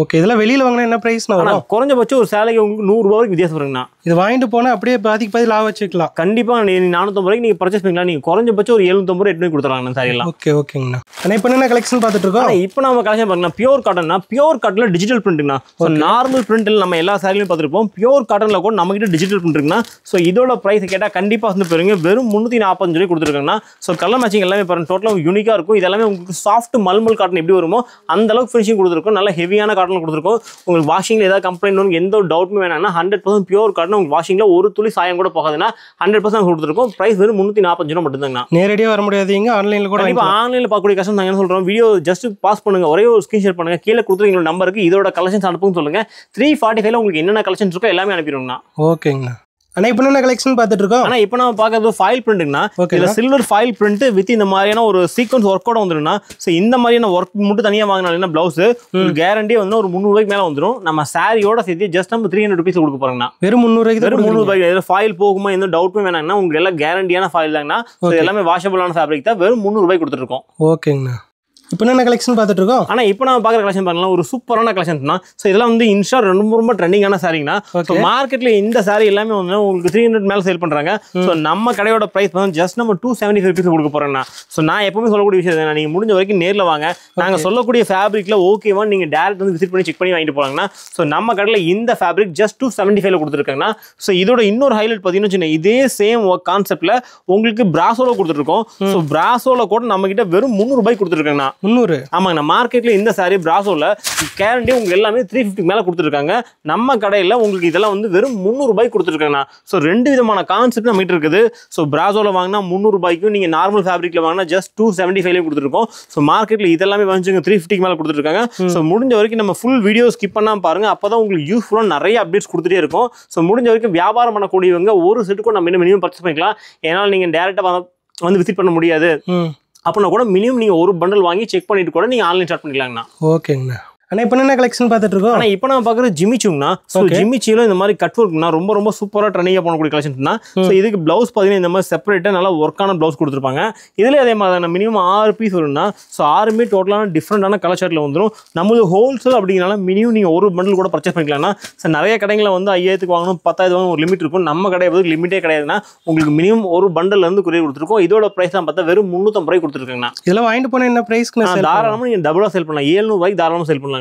ஓகே. இதெல்லாம் வெளியில் வாங்கினா என்ன ப்ரைஸ்னா வரும்? குறைஞ்சபட்சம் ஒரு சேலைக்கு உங்களுக்கு 100 ரூபா வரைக்கும் வித்தியாசம் வருங்கண்ணா. இது வாங்கிட்டு போனால் அப்படியே பாதிக்கு பாதி லாபம் வச்சுக்கலாம். கண்டிப்பாக நீங்கள் 450 ரூபாய்க்கு நீங்கள் பர்ச்சேஸ் பண்ணிக்கலாம். நீங்கள் குறைஞ்சபட்சம் ஒரு 750 ரூபா 8 கொடுத்துறாங்க சாரியெல்லாம். ஓகே ஓகேங்கண்ணா. ஆனால் இப்போ என்ன கலெக்ஷன் பார்த்துட்டு இருக்கோம்? இப்போ நம்ம கலெக்ஷன் பாருங்கன்னா பியூர் காட்டன்னா பியூர் காட்டனில் டிஜிட்டல் பிரிண்ட்டுங்கண்ணா. ஸோ நார்மல் பிரிண்டில் நம்ம எல்லா சாரிலையும் பார்த்துருப்போம். பியூர் காட்டனில் கூட நம்மகிட்ட டிஜிட்டல் பிரிண்ட் இருக்குண்ணா. ஸோ இதோட ப்ரைஸ் கேட்டால் கண்டிப்பாக வந்து போயிருங்க வெறும் 345 ரூபாய் கொடுத்துருக்காங்கண்ணா. ஸோ கலர் மேட்சிங் எல்லாமே பாருங்க டோட்டலாக யூனிக்காக இருக்கும். இது எல்லாமே உங்களுக்கு சாஃப்ட் மல்மல் காட்டன் எப்படி வருமோ அந்த அளவுக்கு ஃபினிஷிங் கொடுத்துருக்கோம். நல்ல ஹெவியான காட்டன் கொடுத்துருக்கோம். உங்களுக்கு வாஷிங்கில் ஏதாவது கம்ப்ளைண்ட் வரும் எந்த ஒரு டவுட்மே வேணாம்னா 100% பியூர் காட்டன் உங்களுக்கு வாஷிங்கில் ஒரு துளி சாயம் கூட போகாதுன்னா 100% கொடுத்துருக்கோம். ப்ரைஸ் வெறும் 345 ரூபா மட்டும்தாங்கண்ணா. நேரடியாக வர முடியாதீங்க, ஆன்லைனில் கூட. இப்போ ஆன்லைனில் பார்க்கக்கூடிய கஷ்டம் நாங்கள் என்ன சொல்கிறோம், வீடியோ ஜஸ்ட் பாஸ் பண்ணுங்க, ஒரே ஒரு ஸ்க்ரீன் ஷேர் பண்ணுங்க, கீழே கொடுத்துரு எங்களோட நம்பருக்கு இதோட கலெக்ஷன்ஸ் அனுப்புன்னு சொல்லுங்க. 345 உங்களுக்கு என்னென்ன கலெக்ஷன்ஸ் இருக்கோ எல்லாமே அனுப்பிடுங்கண்ணா. ஓகேங்கண்ணா. ஆனால் இப்போ என்ன கலெக்ஷன் பார்த்துட்டு இருக்கோம்? ஆனால் இப்போ நம்ம பார்க்கறது ஃபைல் பிரிண்ட்டுங்கண்ணா. இதில் சில்வர் ஃபைல் பிரிண்ட் வித் இந்த மாதிரியான ஒரு சீக்வன்ஸ் ஒர்க்கோட வந்துடும்னா. ஸோ இந்த மாதிரியான ஒர்க் மட்டும் தனியாக வாங்கினாலும் ப்ளவுஸ் கேரண்டி வந்து ஒரு 300 ரூபாய்க்கு மேலே வந்துடும். நம்ம சாரியோட சேர்த்து ஜஸ்ட் நம்ம 300 ருபீஸ் கொடுக்க போறோங்கண்ணா. வெறும் 300 ரூபாய்க்கு. வெறும் 300 ரூபாய்க்கு ஃபைல் போகுமா எந்த டவுட்டுமே வேணாங்கன்னா உங்களுக்கு எல்லாம் கேரண்டியான ஃபைல் தாங்கண்ணா. எல்லாமே வாஷபிளான ஃபேப்ரிக் தான். வெறும் 300 ரூபாய்க்கு கொடுத்துருக்கோம். ஓகேங்கண்ணா. இப்போ என்ன கலெக்ஷன் பார்த்துட்டு இருக்கோம்? ஆனால் இப்போ நம்ம பார்க்குற கலெக்ஷன் பண்ணலாம் ஒரு சூப்பரான கலெக்ஷன் தான். ஸோ இதெல்லாம் வந்து இன்ஸ்டா ரொம்ப ட்ரெண்டிங்கான சாரிங்கண்ணா. ஸோ மார்க்கெட்டில் இந்த சாரி எல்லாமே வந்து உங்களுக்கு 300 மேலே சேல் பண்ணுறாங்க. ஸோ நம்ம கடையோட ப்ரைஸ் வந்து ஜஸ்ட் நம்ம 275 ருபீஸ் கொடுக்க போகிறோம்ண்ணா. ஸோ நான் எப்பவுமே சொல்லக்கூடிய விஷயம் தான், நீங்கள் முடிஞ்ச வரைக்கும் நேரில் வாங்க. நாங்கள் சொல்லக்கூடிய ஃபேப்ரிக்கில் ஓகேவா நீங்கள் டேரக்ட் வந்து விசிட் பண்ணி செக் பண்ணி வாங்கிட்டு போகிறாங்கண்ணா. ஸோ நம்ம கடையில் இந்த ஃபேப்ரிக் ஜஸ்ட் 275 கொடுத்துருக்காங்கண்ணா. ஸோ இதோட இன்னொரு ஹைலைட் பார்த்தீங்கன்னா இதே சேம் கான்செப்டில் உங்களுக்கு பிராசோவில் கொடுத்துருக்கோம். ஸோ பிராசோவில் கூட நம்மகிட்ட வெறும் 300 ரூபாய்க்கு கொடுத்துருக்காங்கண்ணா. 300? ஆமாங்க. மார்க்கெட்ல இந்த சாரி பிராசோல கேரண்டி உங்களுக்கு எல்லாமே 350 மேல கொடுத்துருக்காங்க. நம்ம கடையில் உங்களுக்கு இதெல்லாம் வந்து வெறும் 300 ரூபாய்க்கு கொடுத்துருக்காங்கண்ணா. ஸோ 2 விதமான கான்செப்ட் நம்ம கிட்ட இருக்குது. ஸோ பிராசோல வாங்கினா 300 ரூபாய்க்கும் நீங்கள் நார்மல் ஃபேப்ரிக்ல வாங்கினா ஜஸ்ட் 275 கொடுத்துருக்கோம். ஸோ மார்க்கெட்ல இதெல்லாமே வந்து 350 மேல கொடுத்துருக்காங்க. ஸோ முடிஞ்ச வரைக்கும் நம்ம ஃபுல் வீடியோ ஸ்கிப் பண்ணாம பாருங்க. அப்பதான் உங்களுக்கு யூஸ்ஃபுல்லாக நிறைய அப்டேட்ஸ் கொடுத்துட்டே இருக்கும். ஸோ முடிஞ்ச வரைக்கும் வியாபாரம் பண்ணக்கூடியவங்க ஒரு செட்டுக்கும் நம்ம மினிமம் பர்ச்சேஸ் பண்ணிக்கலாம். ஏன்னா நீங்க டேரக்டா வந்து விசிட் பண்ண முடியாது அப்படின்னா கூட மினிமம் நீங்கள் ஒரு பண்டல் வாங்கி செக் பண்ணிட்டு கூட நீங்கள் ஆன்லைன் ஸ்டார்ட் பண்ணிக்கலாங்கண்ணா. ஓகேங்கண்ணா. ஆனால் இப்போ என்ன கலெக்ஷன் பார்த்துட்டு இருக்கோம்? ஆனால் இப்போ நம்ம பார்க்குறது ஜிமிச்சுங்கண்ணா. ஸோ ஜிமிச்சியில் இந்த மாதிரி கட் ஒர்க்னா ரொம்ப சூப்பராக ட்ரெண்டிங்காக போகக்கூடிய கலெக்ஷன் தான். ஸோ இதுக்கு ப்ளவுஸ் பார்த்தீங்கன்னா இந்த மாதிரி செப்பரேட்டாக நல்லா ஒர்க்கான ப்ளவுஸ் கொடுத்துருப்பாங்க. இதில் அதே மாதிரி தான் மினிமம் 6 பீஸ் வரும்னா. ஸோ 6மே டோட்டலான டிஃப்ரெண்டான கலர் ஷர்ட்டில் வந்துடும். நம்மளுக்கு ஹோல்சேல் அப்படிங்கிறனால மினிமம் நீங்கள் ஒரு பண்டில் கூட பர்ச்சேஸ் பண்ணிக்கலாம்னா. ஸோ நிறைய கடைகளில் வந்து 5000 வாங்கணும் 10,000 வாங்கணும் ஒரு லிமிட் இருக்கும். நம்ம கடை வந்து லிமிட்டே கிடையாதுன்னா உங்களுக்கு மினிமம் ஒரு பண்டல்லேருந்து குறைய கொடுத்துருக்கோம். இதோட ப்ரைஸ்லாம் பார்த்தா வெறும் 350 ரூபாய்க்கு கொடுத்துருக்காங்கண்ணா. இதெல்லாம் வாங்கிட்டு போனால் என்ன ப்ரைஸ்க்கு? தாராளமாக நீங்கள் டபுளாக சேல் பண்ணலாம். 700 ரூபாய்க்கு தாராளமாக சேல் பண்ணலாங்கண்ணா.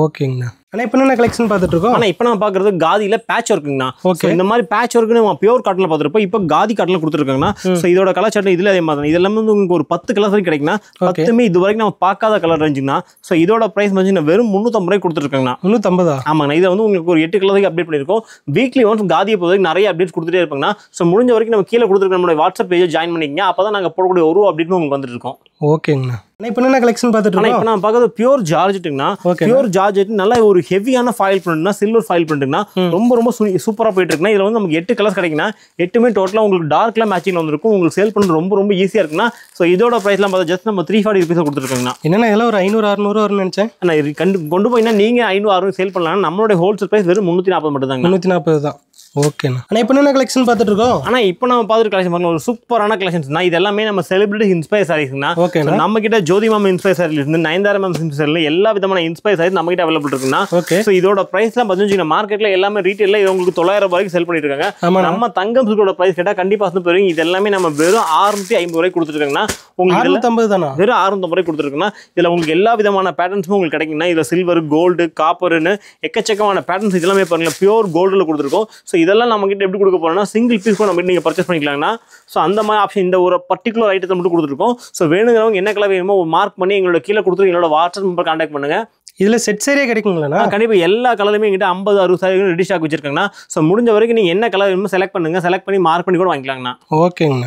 ஓகேங்கண்ணா. ஆனால் இப்போ என்ன கலெக்ஷன் பார்த்துட்டு இருக்கோம்? ஆனால் இப்போ நான் பார்க்குறது காதியில் பேட்ச் ஒர்க்குங்கண்ணா. ஓகே. இந்த மாதிரி பேட்ச் ஒர்க்கு நம்ம பியூர் காட்டனில் பார்த்துருப்போம். இப்போ காதி காட்டனில் கொடுத்துருக்காங்கண்ணா. ஸோ இதோட கலர் சார்ட் இதில் அதே மாதிரி இது எல்லாமே வந்து உங்களுக்கு ஒரு 10 கலர் வரைக்கும் கிடைக்குன்னா. 10மே இது வரைக்கும் நம்ம பார்க்காத கலர் ரேஞ்சுங்கண்ணா. ஸோ இதோட ப்ரைஸ் வந்து வெறும் 350 ரூபாய்க்கு கொடுத்துருக்காங்கண்ணா. 350? ஆமாங்கண்ணா. இதை வந்து உங்களுக்கு ஒரு 8 கலர் வரைக்கும் அப்டேட் பண்ணியிருக்கோம். வீக்லி ஒன்ஸ் காதியை பொறுத்த வரைக்கும் நிறைய அப்டேட்ஸ் கொடுத்துட்டே இருப்பாங்கண்ணா. ஸோ முடிஞ்ச வரைக்கும் நம்ம கீழே கொடுத்துருக்க நம்மளுடைய வாட்ஸ்அப் பேஜை ஜாயின் பண்ணிக்கங்க. அப்போ தான் நாங்கள் போடக்கூடிய ஒரு அப்டேட்டும் உங்களுக்கு வந்துட்டு இருக்கோம். ஓகேங்கண்ணா. ஆனால் இப்போ என்ன கலெக்ஷன் பார்த்துட்டு இருக்கோம்? இப்போ நான் பார்க்குறது பியூர் ஜார்ஜெட்டுங்கண்ணா. பியூர் ஜார்ஜெட் நல்ல ஒரு ஹெவியான ஃபைல் பிரிண்ட்னா சில்வர் ஃபைல் பிரிண்ட்னா ரொம்ப சூப்பராக போயிட்டு இருக்குன்னா. இதில் வந்து நமக்கு 8 கலர்ஸ் கிடைக்குன்னா 8மே டோட்டலாக உங்களுக்கு டார்க்லாம் மேட்சிங் வந்துருக்கும். உங்களுக்கு சேல் பண்ணுறது ரொம்ப ஈஸியாக இருக்குன்னா. ஸோ இதோட ப்ரைஸ்லாம் பார்த்தா ஜஸ்ட் நம்ம 340 ருபீஸ் கொடுத்துருக்காங்கண்ணா. என்னன்னா எல்லாம் ஒரு 500-600 வரும்னு நினச்சேன். நான் கொண்டு போயின்னா நீங்கள் 500-600 சேல் பண்ணலாம். நம்மளுடைய ஹோல்சேல் ப்ரைஸ் வெறும் 340 மட்டும் தாங்க. 340 தான். ஓகேண்ணா. ஆனால் இப்போ என்ன கலெக்ஷன் பார்த்துட்டு இருக்கோம்? ஆனால் இப்போ நம்ம பார்த்துட்டு கலெக்ஷன் பண்ணலாம் ஒரு சூப்பரான கலெக்ஷன்ஸ்னா இது எல்லாமே நம்ம செலிபிரிட்டி இன்ஸ்பயர் சாரீஸ்னா. ஓகேண்ணா. நம்ம கிட்ட ஜோதி மாமா இன்ஸ்பயர் சாரீஸ் இருந்து 9,000 மேம் இன்ஸ்பயர் எல்லா விதமான இன்ஸ்பயர் சாரீஸ் நம்ம கிட்ட அவைலபிள் இருக்குன்னா. ஓகே. ஸோ இதோட பிரைஸ்லாம் பார்த்தீங்கன்னா மார்க்கெட்ல எல்லாமே ரீட்டெயில உங்களுக்கு 900 ரூபாய்க்கு செல் பண்ணிட்டு இருக்காங்க. நம்ம தங்கம் சில்கோட பிரைஸ் கேட்டால் கண்டிப்பாக வந்து போயிருங்க. இது எல்லாமே நம்ம வெறும் 650 ரூபாய்க்கு கொடுத்துருக்காங்கன்னா உங்களுக்கு 650 தானா? வெறும் 650 ரூபாய்க்கு கொடுத்துருக்குன்னா இதில் உங்களுக்கு எல்லா விதமான பேட்டர்ன்ஸும் உங்களுக்கு கிடைக்குன்னா. இதில் சில்வர், கோல்டு, காப்பர்னு எக்கச்சக்கமான பேட்டர்ன்ஸ் இதெல்லாமே பாருங்க பியூர் கோல்டில் கொடுத்துருக்கோம். ஸோ இதெல்லாம் நம்ம கிட்ட எப்படி கொடுக்க போறோம்னா சிங்கிள் பீஸ் கூட நம்ம கிட்ட நீங்கள் பர்ச்சேஸ் பண்ணிக்கலாம்னா. ஸோ அந்த மாதிரி ஆப்ஷன் இந்த ஒரு பர்டிகுலர் ஐட்டத்தை மட்டும் கொடுத்துருக்கோம். ஸோ வேணுங்கிறவங்க என்ன கலர் வேணுமோ மார்க் பண்ணி எங்களோட கீழே கொடுத்துரு என்னோட வாட்ஸ்அப் நம்பர் கான்டாக்ட் பண்ணுங்க. இதில் செட் சரியாக கிடைக்குங்களா? கண்டிப்பாக எல்லா கலருமே எங்கிட்ட 50-60% ரெடி ஸ்டாக் வச்சிருக்காங்கண்ணா. ஸோ முடிஞ்ச வரைக்கும் நீங்கள் என்ன கலர் வேணுமோ செலக்ட் பண்ணுங்க. செலக்ட் பண்ணி மார்க் பண்ணி கூட வாங்கிக்கலாங்கண்ணா. ஓகேங்கண்ணா.